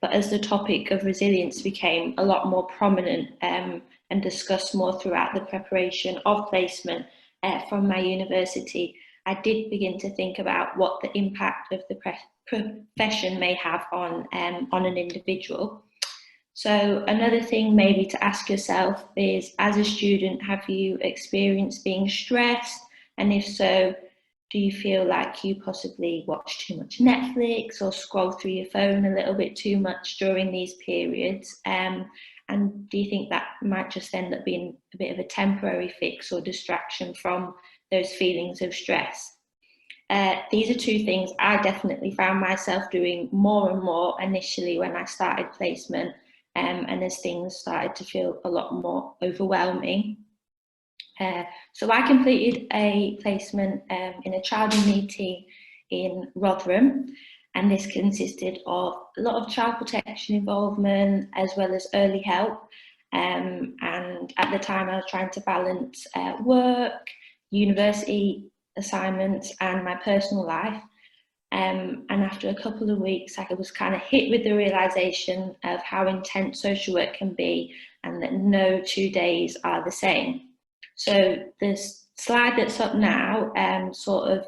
but as the topic of resilience became a lot more prominent and discussed more throughout the preparation of placement from my university, I did begin to think about what the impact of the profession may have on an individual. So another thing maybe to ask yourself is, as a student, have you experienced being stressed? And if so, do you feel like you possibly watch too much Netflix or scroll through your phone a little bit too much during these periods? And do you think that might just end up being a bit of a temporary fix or distraction from those feelings of stress? These are two things I definitely found myself doing more and more initially when I started placement, and as things started to feel a lot more overwhelming. So I completed a placement in a child in need team in Rotherham, and this consisted of a lot of child protection involvement as well as early help. And at the time I was trying to balance work, university assignments and my personal life. And after a couple of weeks, I was kind of hit with the realization of how intense social work can be and that no 2 days are the same. So this slide that's up now sort of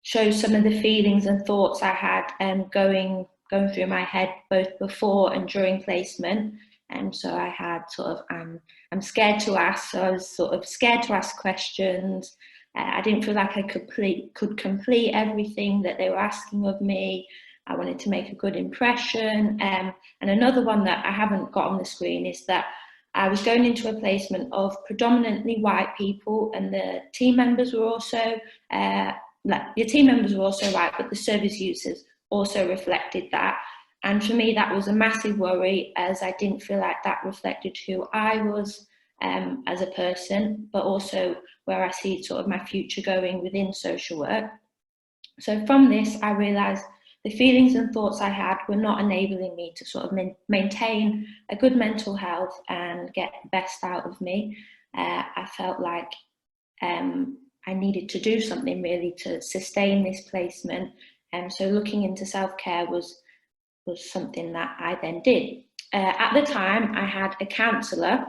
shows some of the feelings and thoughts I had going through my head both before and during placement. And so I had sort of, I'm scared to ask, so I was sort of scared to ask questions. I didn't feel like I could complete everything that they were asking of me. I wanted to make a good impression. And another one that I haven't got on the screen is that I was going into a placement of predominantly white people, and the team members were also, the team members were also white, but the service users also reflected that. And for me, that was a massive worry, as I didn't feel like that reflected who I was as a person, but also where I see sort of my future going within social work. So from this, I realised the feelings and thoughts I had were not enabling me to sort of maintain a good mental health and get the best out of me. I felt like I needed to do something really to sustain this placement. And so looking into self-care was something that I then did. At the time, I had a counsellor,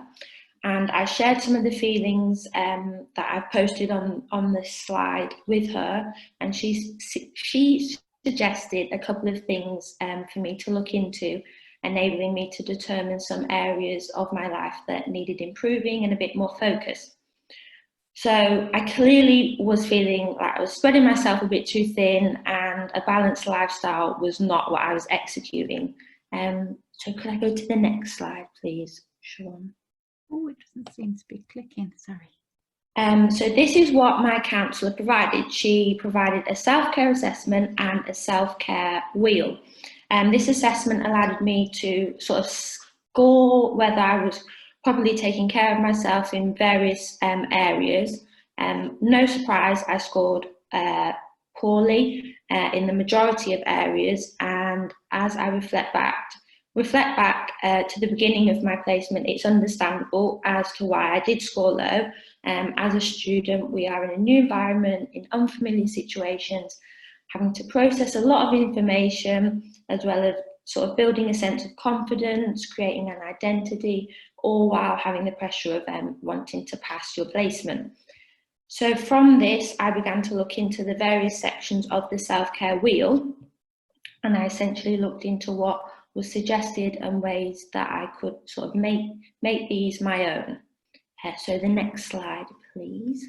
and I shared some of the feelings that I've posted on this slide with her, and she suggested a couple of things for me to look into, enabling me to determine some areas of my life that needed improving and a bit more focus. So I clearly was feeling like I was spreading myself a bit too thin, and a balanced lifestyle was not what I was executing. So could I go to the next slide, please, Siobhan? Oh, it doesn't seem to be clicking, sorry. So this is what my counsellor provided. She provided a self-care assessment and a self-care wheel. This assessment allowed me to sort of score whether I was probably taking care of myself in various areas. No surprise, I scored poorly in the majority of areas, and as I reflect back to the beginning of my placement, it's understandable as to why I did score low. As a student, we are in a new environment, in unfamiliar situations, having to process a lot of information, as well as sort of building a sense of confidence, creating an identity, all while having the pressure of wanting to pass your placement. So from this, I began to look into the various sections of the self-care wheel, and I essentially looked into what was suggested and ways that I could sort of make these my own. So the next slide, please.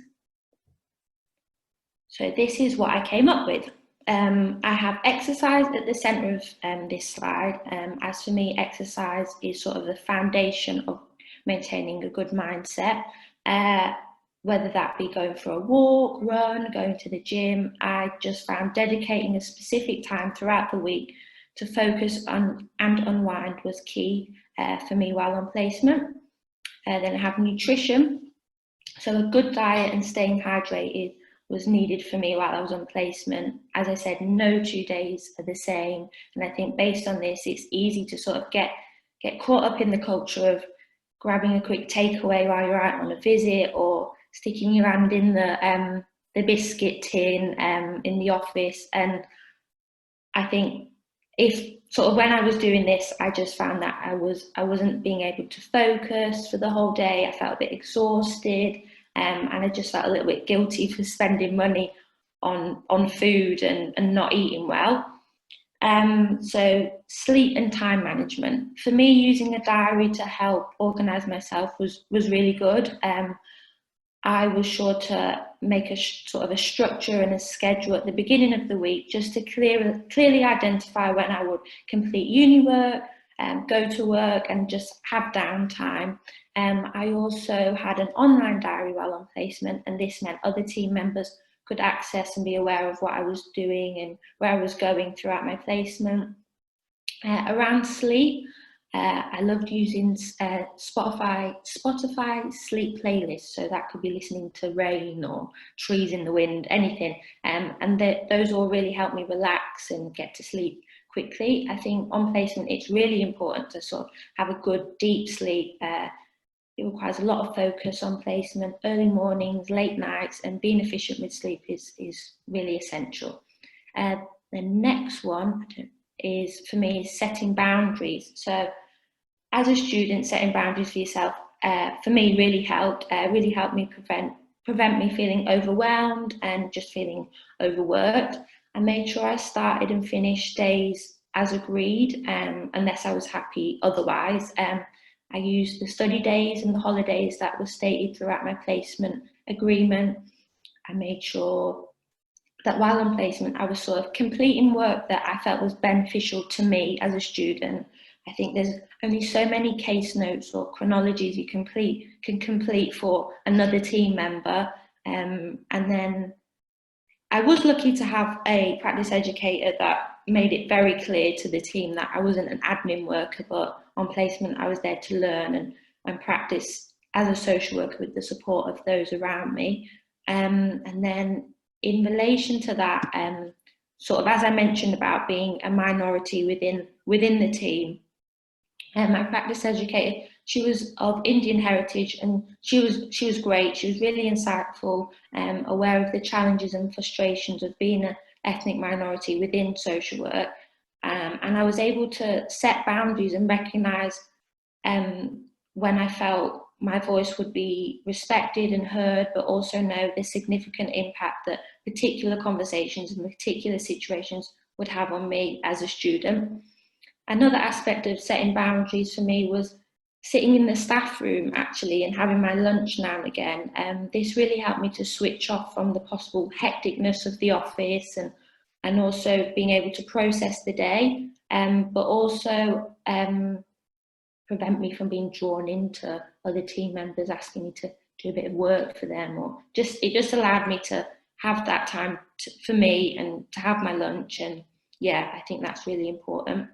So this is what I came up with. I have exercise at the centre of this slide. As for me, exercise is sort of the foundation of maintaining a good mindset. Whether that be going for a walk, run, going to the gym, I just found dedicating a specific time throughout the week to focus on and unwind was key for me while on placement. Then I have nutrition. So a good diet and staying hydrated was needed for me while I was on placement. As I said, no 2 days are the same. And I think based on this, it's easy to sort of get caught up in the culture of grabbing a quick takeaway while you're out on a visit, or sticking your hand in the biscuit tin in the office. And I think if sort of when I was doing this, I just found that I wasn't being able to focus for the whole day. I felt a bit exhausted, and I just felt a little bit guilty for spending money on food and not eating well. So sleep and time management. For me, using a diary to help organise myself was really good. I was sure to make a sort of a structure and a schedule at the beginning of the week, just to clearly identify when I would complete uni work, go to work, and just have downtime. I also had an online diary while on placement, and this meant other team members could access and be aware of what I was doing and where I was going throughout my placement. Around sleep, I loved using Spotify sleep playlists, so that could be listening to rain or trees in the wind, anything, and those all really helped me relax and get to sleep quickly. I think on placement it's really important to sort of have a good deep sleep. It requires a lot of focus on placement, early mornings, late nights, and being efficient with sleep is really essential. The next one is, for me, setting boundaries. So as a student, setting boundaries for yourself, for me, really helped me prevent me feeling overwhelmed and just feeling overworked. I made sure I started and finished days as agreed, unless I was happy otherwise. I used the study days and the holidays that were stated throughout my placement agreement. I made sure that while on placement, I was sort of completing work that I felt was beneficial to me as a student. I think there's only so many case notes or chronologies you can complete for another team member. And then I was lucky to have a practice educator that made it very clear to the team that I wasn't an admin worker, but on placement I was there to learn and practice as a social worker with the support of those around me. And then in relation to that, sort of, as I mentioned about being a minority within the team. My practice educator, she was of Indian heritage, and she was great. She was really insightful, aware of the challenges and frustrations of being an ethnic minority within social work. And I was able to set boundaries and recognise when I felt my voice would be respected and heard, but also know the significant impact that particular conversations and particular situations would have on me as a student. Another aspect of setting boundaries for me was sitting in the staff room actually and having my lunch now and again. This really helped me to switch off from the possible hecticness of the office, and also being able to process the day, but also prevent me from being drawn into other team members asking me to do a bit of work for them, or it just allowed me to have that time for me and to have my lunch. And yeah, I think that's really important.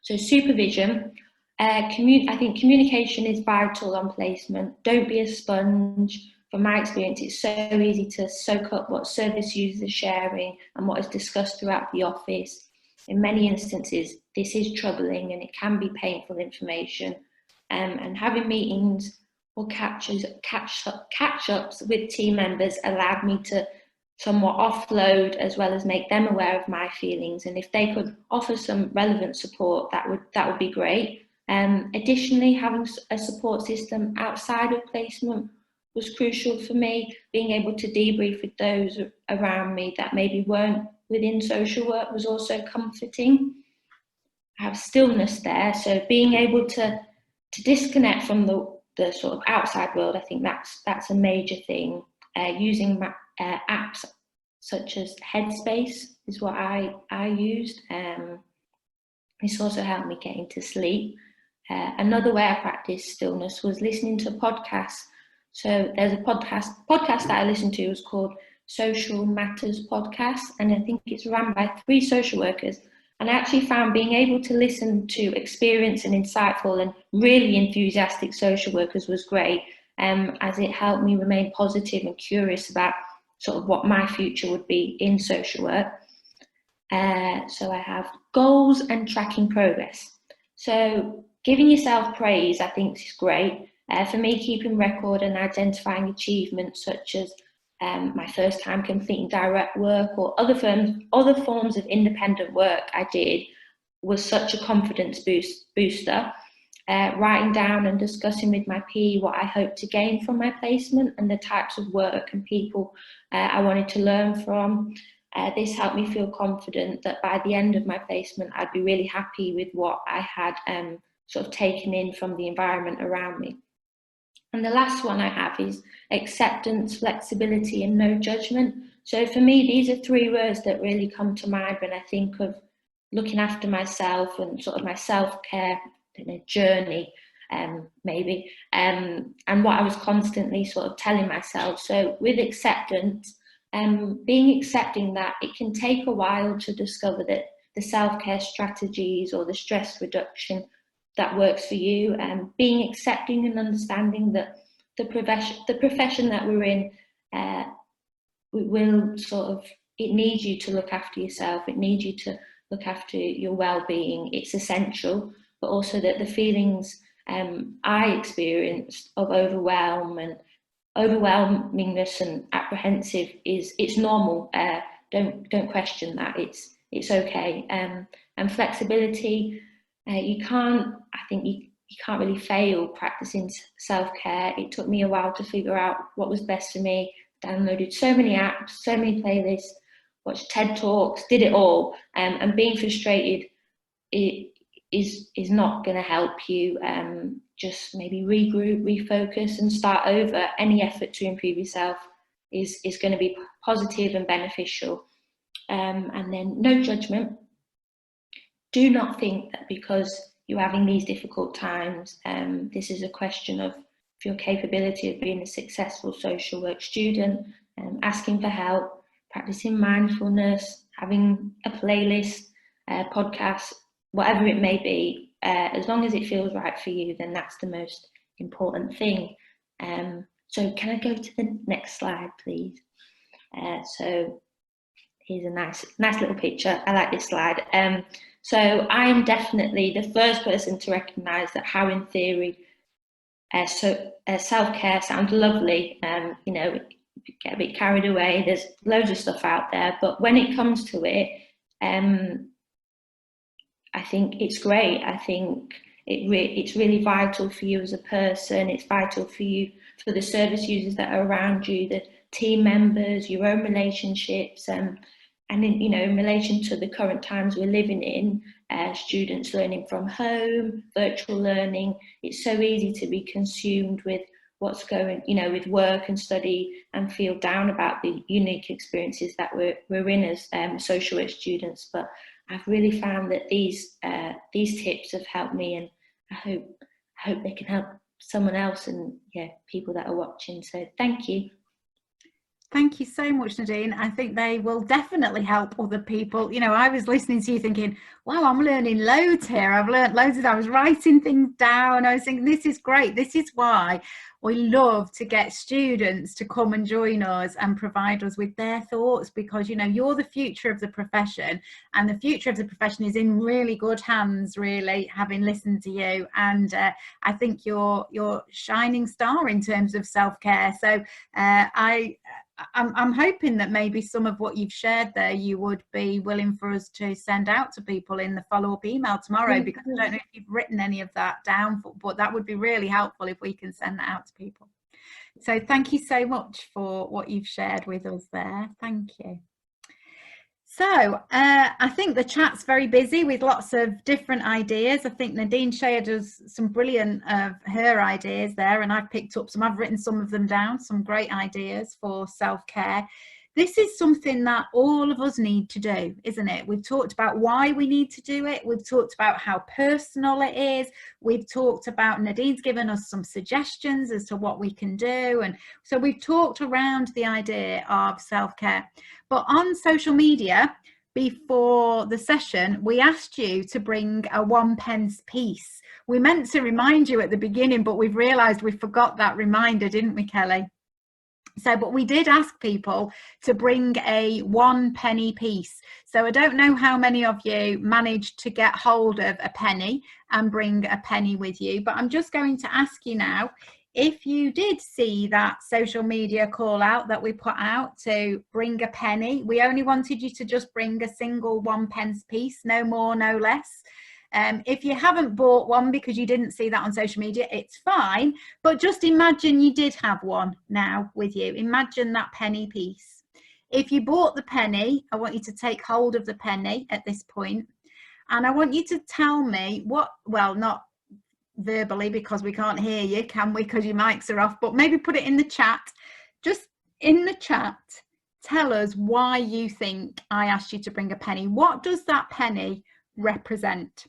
So supervision, I think communication is vital on placement. Don't be a sponge. From my experience, it's so easy to soak up what service users are sharing and what is discussed throughout the office. In many instances, this is troubling and it can be painful information. And having meetings or catch-ups with team members allowed me to somewhat offload, as well as make them aware of my feelings. And if they could offer some relevant support, that would be great. Additionally, having a support system outside of placement was crucial for me. Being able to debrief with those around me that maybe weren't within social work was also comforting. I have stillness there, so being able to disconnect from the sort of outside world, I think that's a major thing. Using apps such as Headspace is what I used. This also helped me get into sleep. Another way I practiced stillness was listening to podcasts. So there's a podcast that I listened to was called Social Matters Podcast, and I think it's run by 3 social workers. And I actually found being able to listen to experienced and insightful and really enthusiastic social workers was great, as it helped me remain positive and curious about sort of what my future would be in social work. So I have goals and tracking progress. So giving yourself praise, I think, is great. For me, keeping record and identifying achievements such as my first time completing direct work or other forms of independent work I did was such a confidence booster. Writing down and discussing with my PE what I hoped to gain from my placement and the types of work and people I wanted to learn from. This helped me feel confident that by the end of my placement, I'd be really happy with what I had sort of taken in from the environment around me. And the last one I have is acceptance, flexibility, and no judgment. So for me, these are 3 words that really come to mind when I think of looking after myself and sort of my self-care journey, maybe, and what I was constantly sort of telling myself. So with acceptance, being accepting that it can take a while to discover that the self-care strategies or the stress reduction that works for you, and being accepting and understanding that the profession that we're in will sort of, it needs you to look after yourself, it needs you to look after your well-being, it's essential, but also that the feelings I experienced of overwhelmingness and apprehensive it's normal. Don't question that, it's okay. And flexibility, you can't really fail practicing self-care. It took me a while to figure out what was best for me. Downloaded so many apps, so many playlists, watched TED Talks, did it all. And being frustrated is not going to help you. Just maybe regroup, refocus, and start over. Any effort to improve yourself is going to be positive and beneficial. And then no judgment. Do not think that because you're having these difficult times, this is a question of your capability of being a successful social work student, asking for help, practicing mindfulness, having a playlist, podcast, whatever it may be. As long as it feels right for you, then that's the most important thing. So can I go to the next slide, please? So here's a nice little picture. I like this slide. So I am definitely the first person to recognise that how in theory self-care sounds lovely. You know, get a bit carried away. There's loads of stuff out there, but when it comes to it, I think it's great. I think it's really vital for you as a person. It's vital for you, for the service users that are around you, the team members, your own relationships, and in relation to the current times we're living in, students learning from home, virtual learning, it's so easy to be consumed with what's going, with work and study, and feel down about the unique experiences that we're in as social work students. But I've really found that these tips have helped me, and I hope they can help someone else, and people that are watching. So thank you. Thank you so much, Nadine. I think they will definitely help other people. I was listening to you thinking, wow, I'm learning loads here. I've learned loads I was writing things down. I was thinking, this is great. This is why we love to get students to come and join us and provide us with their thoughts, because, you're the future of the profession, and the future of the profession is in really good hands, really, having listened to you. And I think you're shining star in terms of self-care. So I'm hoping that maybe some of what you've shared there, you would be willing for us to send out to people in the follow-up email tomorrow, because I don't know if you've written any of that down, but that would be really helpful if we can send that out to people. So thank you so much for what you've shared with us there. Thank you. So I think the chat's very busy with lots of different ideas. I think Nadine shared us some brilliant of her ideas there, and I've picked up some. I've written some of them down, some great ideas for self-care. This is something that all of us need to do, isn't it? We've talked about why we need to do it. We've talked about how personal it is. We've talked about, Nadine's given us some suggestions as to what we can do. And so we've talked around the idea of self-care. But on social media, before the session, we asked you to bring a 1p piece. We meant to remind you at the beginning, but we've realised we forgot that reminder, didn't we, Kelly? So, but we did ask people to bring a 1p piece. So I don't know how many of you managed to get hold of a penny and bring a penny with you, but I'm just going to ask you now, if you did see that social media call out that we put out to bring a penny, we only wanted you to just bring a single 1p piece, no more, no less. If you haven't bought one because you didn't see that on social media, it's fine. But just imagine you did have one now with you. Imagine that penny piece. If you bought the penny, I want you to take hold of the penny at this point, and I want you to tell me what, well, not verbally because we can't hear you, can we, because your mics are off, but maybe put it in the chat. Just in the chat, tell us why you think I asked you to bring a penny. What does that penny represent?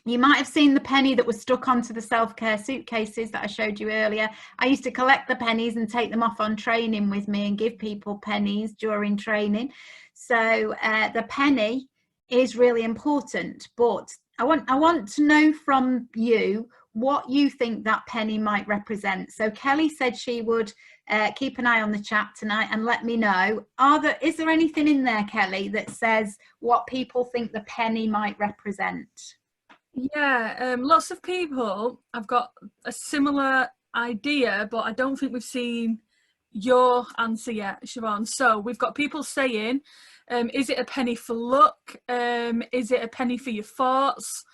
You might have seen the penny that was stuck onto the self-care suitcases that I showed you earlier. I used to collect the pennies and take them off on training with me and give people pennies during training. So the penny is really important, but I want to know from you what you think that penny might represent. So Kelly said she would keep an eye on the chat tonight and let me know. Is there anything in there, Kelly, that says what people think the penny might represent? Yeah, lots of people have got a similar idea, but I don't think we've seen your answer yet, Siobhan. So we've got people saying, is it a penny for luck? Is it a penny for your thoughts?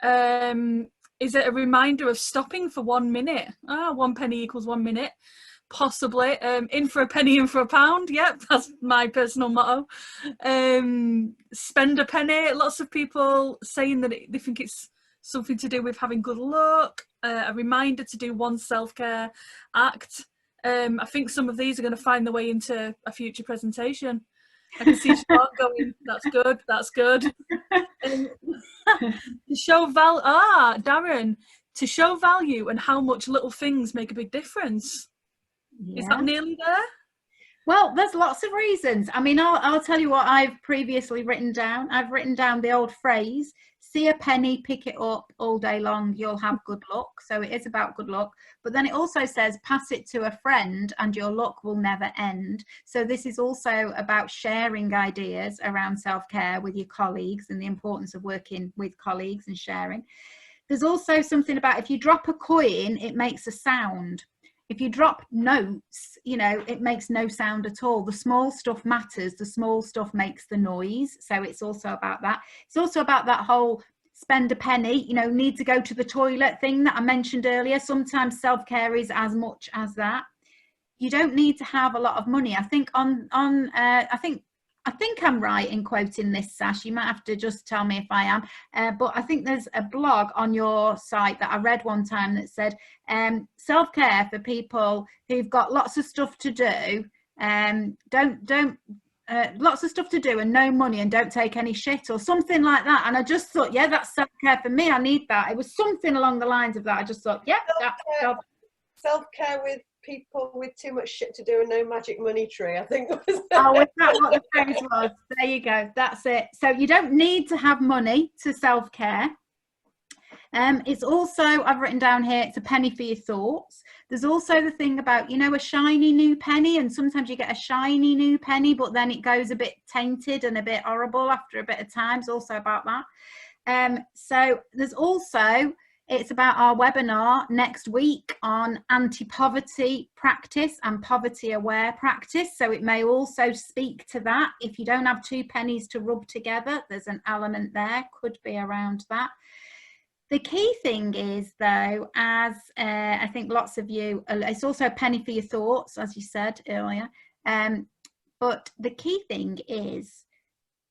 Is it a reminder of stopping for 1 minute? 1 penny equals 1 minute. Possibly. In for a penny, in for a pound. Yep, that's my personal motto. Spend a penny. Lots of people saying that they think it's something to do with having good luck. A reminder to do one self-care act. I think some of these are going to find their way into a future presentation. I can see Siobhan going, that's good, that's good. To show Darren, to show value and how much little things make a big difference. Yeah. Is that nearly there? Well, there's lots of reasons. I mean, I'll tell you what I've previously written down. I've written down the old phrase, see a penny, pick it up all day long, you'll have good luck. So it is about good luck. But then it also says, pass it to a friend and your luck will never end. So this is also about sharing ideas around self-care with your colleagues and the importance of working with colleagues and sharing. There's also something about if you drop a coin, it makes a sound. If you drop notes, you know, it makes no sound at all. The small stuff matters. The small stuff makes the noise. So it's also about that. It's also about that whole spend a penny, you know, need to go to the toilet thing that I mentioned earlier. Sometimes self-care is as much as that. You don't need to have a lot of money. I think I think I'm right in quoting this, Sash. You might have to just tell me if I am. But I think there's a blog on your site that I read one time that said self-care for people who've got lots of stuff to do. Lots of stuff to do and no money and don't take any shit or something like that. And I just thought, yeah, that's self-care for me. I need that. It was something along the lines of that. I just thought, yeah, that's self-care with people with too much shit to do and no magic money tree, I think. Was oh, is that what the phrase was? There you go. That's it. So you don't need to have money to self-care. It's also, I've written down here, it's a penny for your thoughts. There's also the thing about, you know, a shiny new penny, and sometimes you get a shiny new penny, but then it goes a bit tainted and a bit horrible after a bit of time. It's also about that. So there's also, it's about our webinar next week on anti-poverty practice and poverty-aware practice. So it may also speak to that. If you don't have 2 pennies to rub together, there's an element there, could be around that. The key thing is, though, as I think lots of you, it's also a penny for your thoughts, as you said earlier. But the key thing is,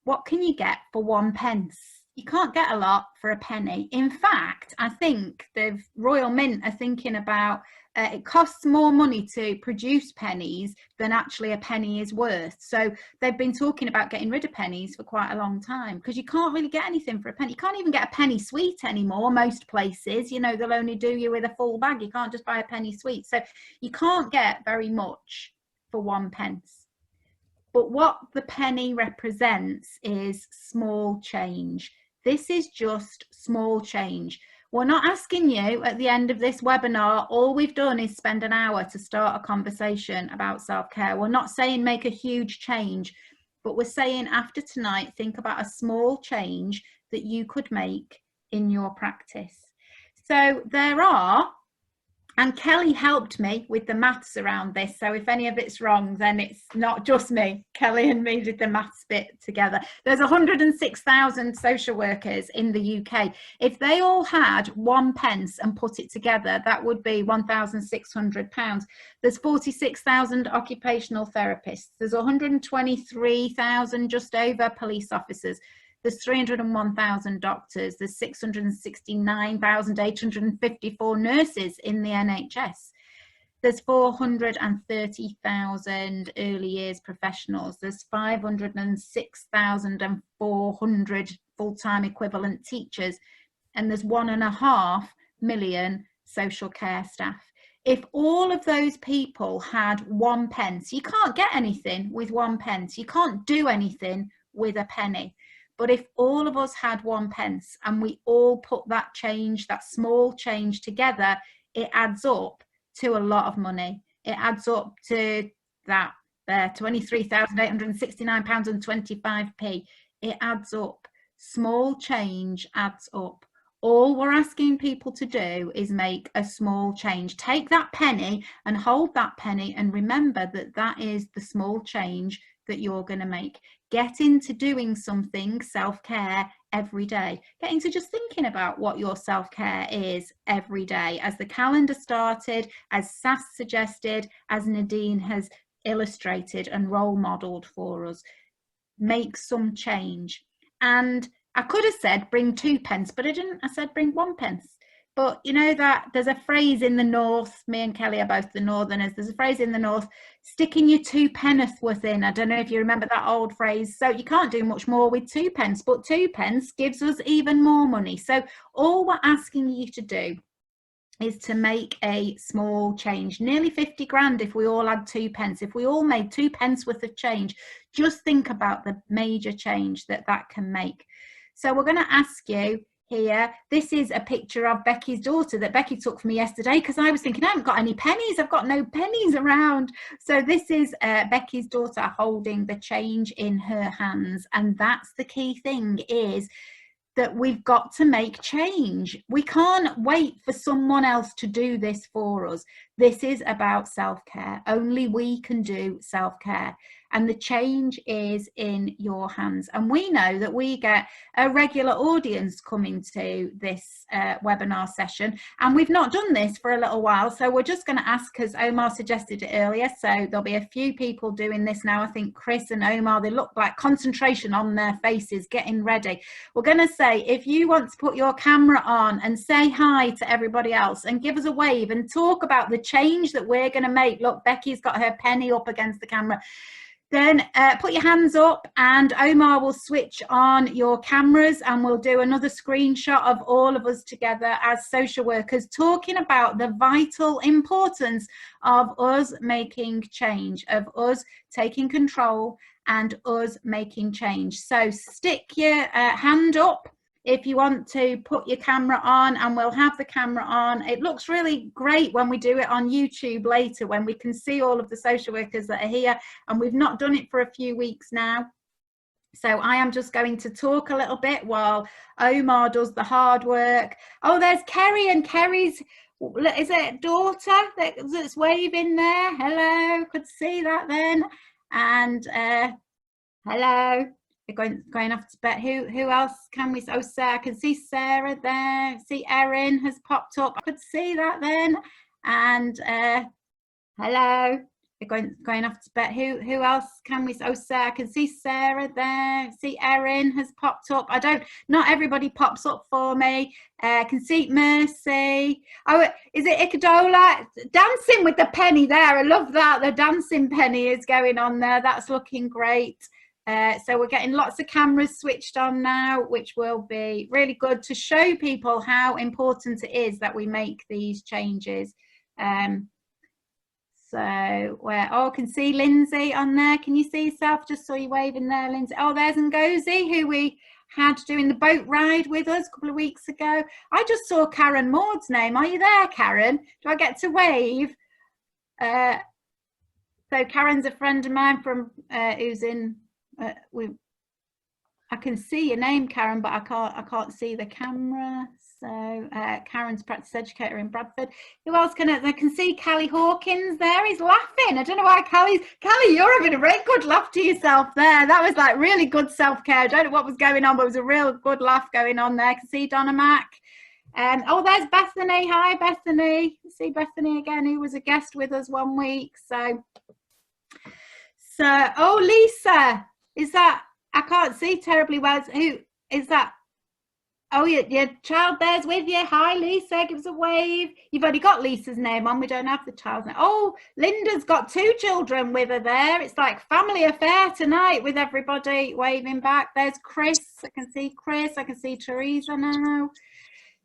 what can you get for 1 pence? You can't get a lot for a penny. In fact, I think the Royal Mint are thinking about it costs more money to produce pennies than actually a penny is worth. So they've been talking about getting rid of pennies for quite a long time, because you can't really get anything for a penny. You can't even get a penny sweet anymore. Most places, you know, they'll only do you with a full bag. You can't just buy a penny sweet. So you can't get very much for 1 pence. But what the penny represents is small change. This is just small change. We're not asking you at the end of this webinar, all we've done is spend an hour to start a conversation about self-care. We're not saying make a huge change, but we're saying after tonight, think about a small change that you could make in your practice. So there are, and Kelly helped me with the maths around this. So if any of it's wrong, then it's not just me. Kelly and me did the maths bit together. There's 106,000 social workers in the UK. If they all had 1 pence and put it together, that would be £1,600. There's 46,000 occupational therapists. There's 123,000 just over police officers. There's 301,000 doctors, there's 669,854 nurses in the NHS. There's 430,000 early years professionals. There's 506,400 full-time equivalent teachers. And there's 1.5 million social care staff. If all of those people had 1 pence, you can't get anything with 1 pence. You can't do anything with a penny. But if all of us had 1 pence and we all put that change, that small change together, it adds up to a lot of money. It adds up to that £23,869.25. It adds up. Small change adds up. All we're asking people to do is make a small change. Take that penny and hold that penny and remember that that is the small change that you're going to make. Get into doing something self-care every day. Get into just thinking about what your self-care is every day. As the calendar started, as Sass suggested, as Nadine has illustrated and role modelled for us, make some change. And I could have said bring 2 pence, but I didn't. I said bring 1 pence. But you know that there's a phrase in the north, me and Kelly are both the northerners, there's a phrase in the north, sticking your 2 penn'orth in. I don't know if you remember that old phrase. So you can't do much more with 2 pence, but 2 pence gives us even more money. So all we're asking you to do is to make a small change. Nearly 50 grand if we all had 2 pence. If we all made 2 pence worth of change, just think about the major change that that can make. So we're going to ask you here, this is a picture of Becky's daughter that Becky took for me yesterday, because I was thinking I haven't got any pennies, I've got no pennies around. So this is Becky's daughter holding the change in her hands, and that's the key thing, is that we've got to make change. We can't wait for someone else to do this for us. This is about self-care. Only we can do self-care, and the change is in your hands. And we know that we get a regular audience coming to this webinar session, and we've not done this for a little while, so we're just going to ask, as Omar suggested it earlier, so there'll be a few people doing this now. I think Chris and Omar, they look like concentration on their faces, getting ready. We're going to say, if you want to put your camera on and say hi to everybody else and give us a wave and talk about the change that we're going to make. Look, Becky's got her penny up against the camera. Then put your hands up, and Omar will switch on your cameras, and we'll do another screenshot of all of us together as social workers talking about the vital importance of us making change, of us taking control and us making change. So stick your hand up if you want to put your camera on, and we'll have the camera on. It looks really great when we do it on YouTube later, when we can see all of the social workers that are here, and we've not done it for a few weeks now. So I am just going to talk a little bit while Omar does the hard work. Oh, there's Kerry, and Kerry's, is it daughter that's waving there? Hello, could see that then. And hello. They're going off to bed. Who else can we? Oh, Sarah. I can see Sarah there. See Erin has popped up. I could see that then. And hello. They're going off to bed. Who else can we? Oh, Sarah. I can see Sarah there. See Erin has popped up. Not everybody pops up for me. I can see Mercy. Oh, is it Ikadola? Dancing with the penny there. I love that. The dancing penny is going on there. That's looking great. So we're getting lots of cameras switched on now, which will be really good to show people how important it is that we make these changes. So I can see Lindsay on there. Can you see yourself? Just saw you waving there, Lindsay. Oh, there's Ngozi, who we had doing the boat ride with us a couple of weeks ago. I just saw Karen Maud's name. Are you there, Karen? Do I get to wave? So Karen's a friend of mine from who's in. I can see your name, Karen, but I can't see the camera. So Karen's practice educator in Bradford. Who else I can see Callie Hawkins there. He's laughing. I don't know why Callie, you're having a very good laugh to yourself there. That was like really good self-care. I don't know what was going on, but it was a real good laugh going on there. I can see Donna Mack. Oh, there's Bethany. Hi, Bethany. See Bethany again, who was a guest with us one week. So oh, Lisa. Is that, I can't see terribly well. Who is that? Oh, your child there's with you. Hi, Lisa. Give us a wave. You've already got Lisa's name on. We don't have the child's name. Oh, Linda's got 2 children with her there. It's like family affair tonight with everybody waving back. There's Chris. I can see Chris. I can see Teresa now.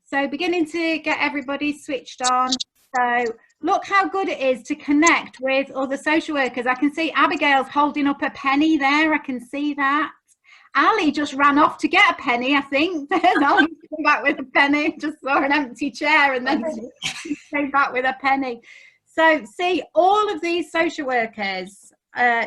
So beginning to get everybody switched on. So look how good it is to connect with other social workers. I can see Abigail's holding up a penny there. I can see that. Ali just ran off to get a penny, I think. There's Ali come back with a penny. Just saw an empty chair and then she came back with a penny. So see, all of these social workers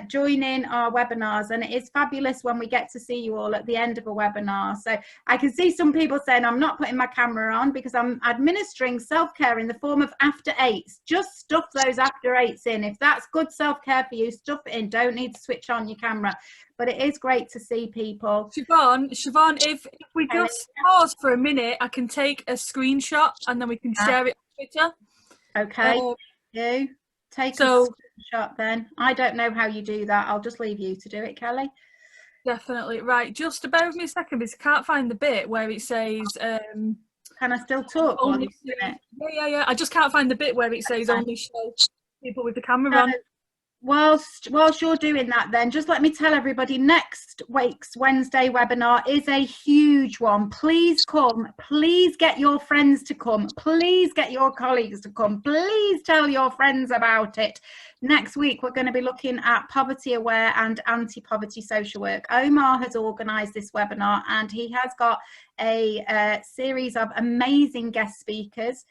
join in our webinars, and it is fabulous when we get to see you all at the end of a webinar. So I can see some people saying, I'm not putting my camera on because I'm administering self-care in the form of after 8s. Just stuff those after 8s in. If that's good self-care for you, stuff it in. Don't need to switch on your camera. But it is great to see people. Siobhan, if we just pause for a minute, I can take a screenshot and then we can share it on Twitter. Okay. Take a screenshot then. I don't know how you do that. I'll just leave you to do it, Kelly. Definitely. Right, just bear with me a second because I can't find the bit where it says... Can I still talk? Yeah. I just can't find the bit where it says only show people with the camera on. whilst you're doing that, then just let me tell everybody, next week's Wednesday webinar is a huge one. Please come, please get your friends to come, please get your colleagues to come, please tell your friends about it. Next week we're going to be looking at poverty aware and anti-poverty social work. Omar has organised this webinar and he has got a series of amazing guest speakers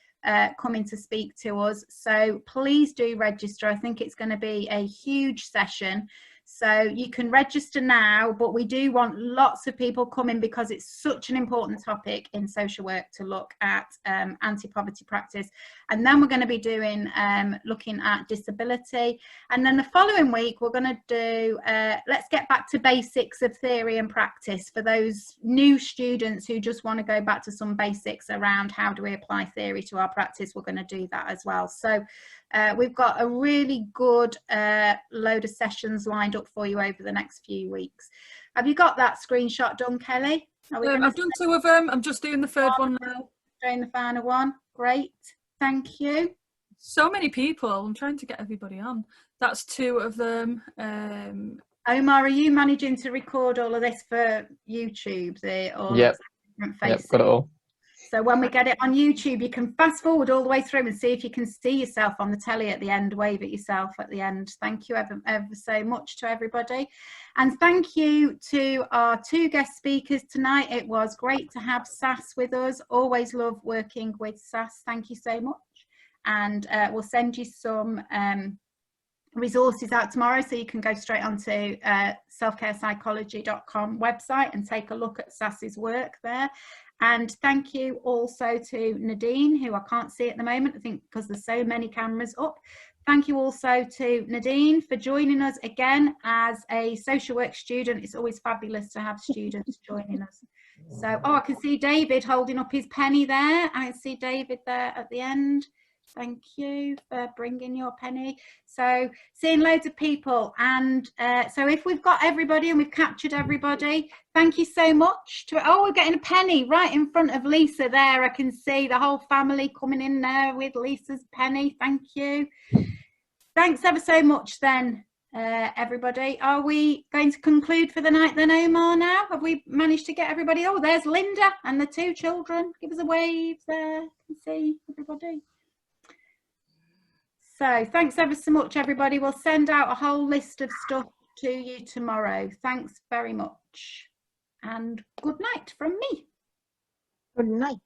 coming to speak to us, so please do register. I think it's going to be a huge session, so you can register now, but we do want lots of people coming because it's such an important topic in social work to look at anti-poverty practice. And then we're going to be doing looking at disability, and then the following week we're going to do let's get back to basics of theory and practice for those new students who just want to go back to some basics around how do we apply theory to our practice. We're going to do that as well. So we've got a really good load of sessions lined up for you over the next few weeks. Have you got that screenshot done, Kelly? I've done 2 of them. I'm just doing the 3rd one now. Doing the final one. Great, thank you. So many people. I'm trying to get everybody on. That's 2 of them. Omar, are you managing to record all of this for YouTube? Yep, got it all. So when we get it on YouTube, you can fast forward all the way through and see if you can see yourself on the telly at the end, wave at yourself at the end. Thank you ever so much to everybody. And thank you to our 2 guest speakers tonight. It was great to have Sass with us. Always love working with Sass. Thank you so much. And we'll send you some resources out tomorrow, so you can go straight onto selfcarepsychology.com website and take a look at Sass's work there. And thank you also to Nadine, who I can't see at the moment, I think because there's so many cameras up. Thank you also to Nadine for joining us again as a social work student. It's always fabulous to have students joining us. So, oh, I can see David holding up his penny there. I can see David there at the end. Thank you for bringing your penny. So seeing loads of people, and so if we've got everybody and we've captured everybody, thank you so much to, oh, we're getting a penny right in front of Lisa there. I can see the whole family coming in there with Lisa's penny. Thank you. Thanks ever so much then, everybody. Are we going to conclude for the night then, Omar, now? Have we managed to get everybody? Oh, there's Linda and the 2 children. Give us a wave there. I can see everybody. So thanks ever so much, everybody. We'll send out a whole list of stuff to you tomorrow. Thanks very much. And good night from me. Good night.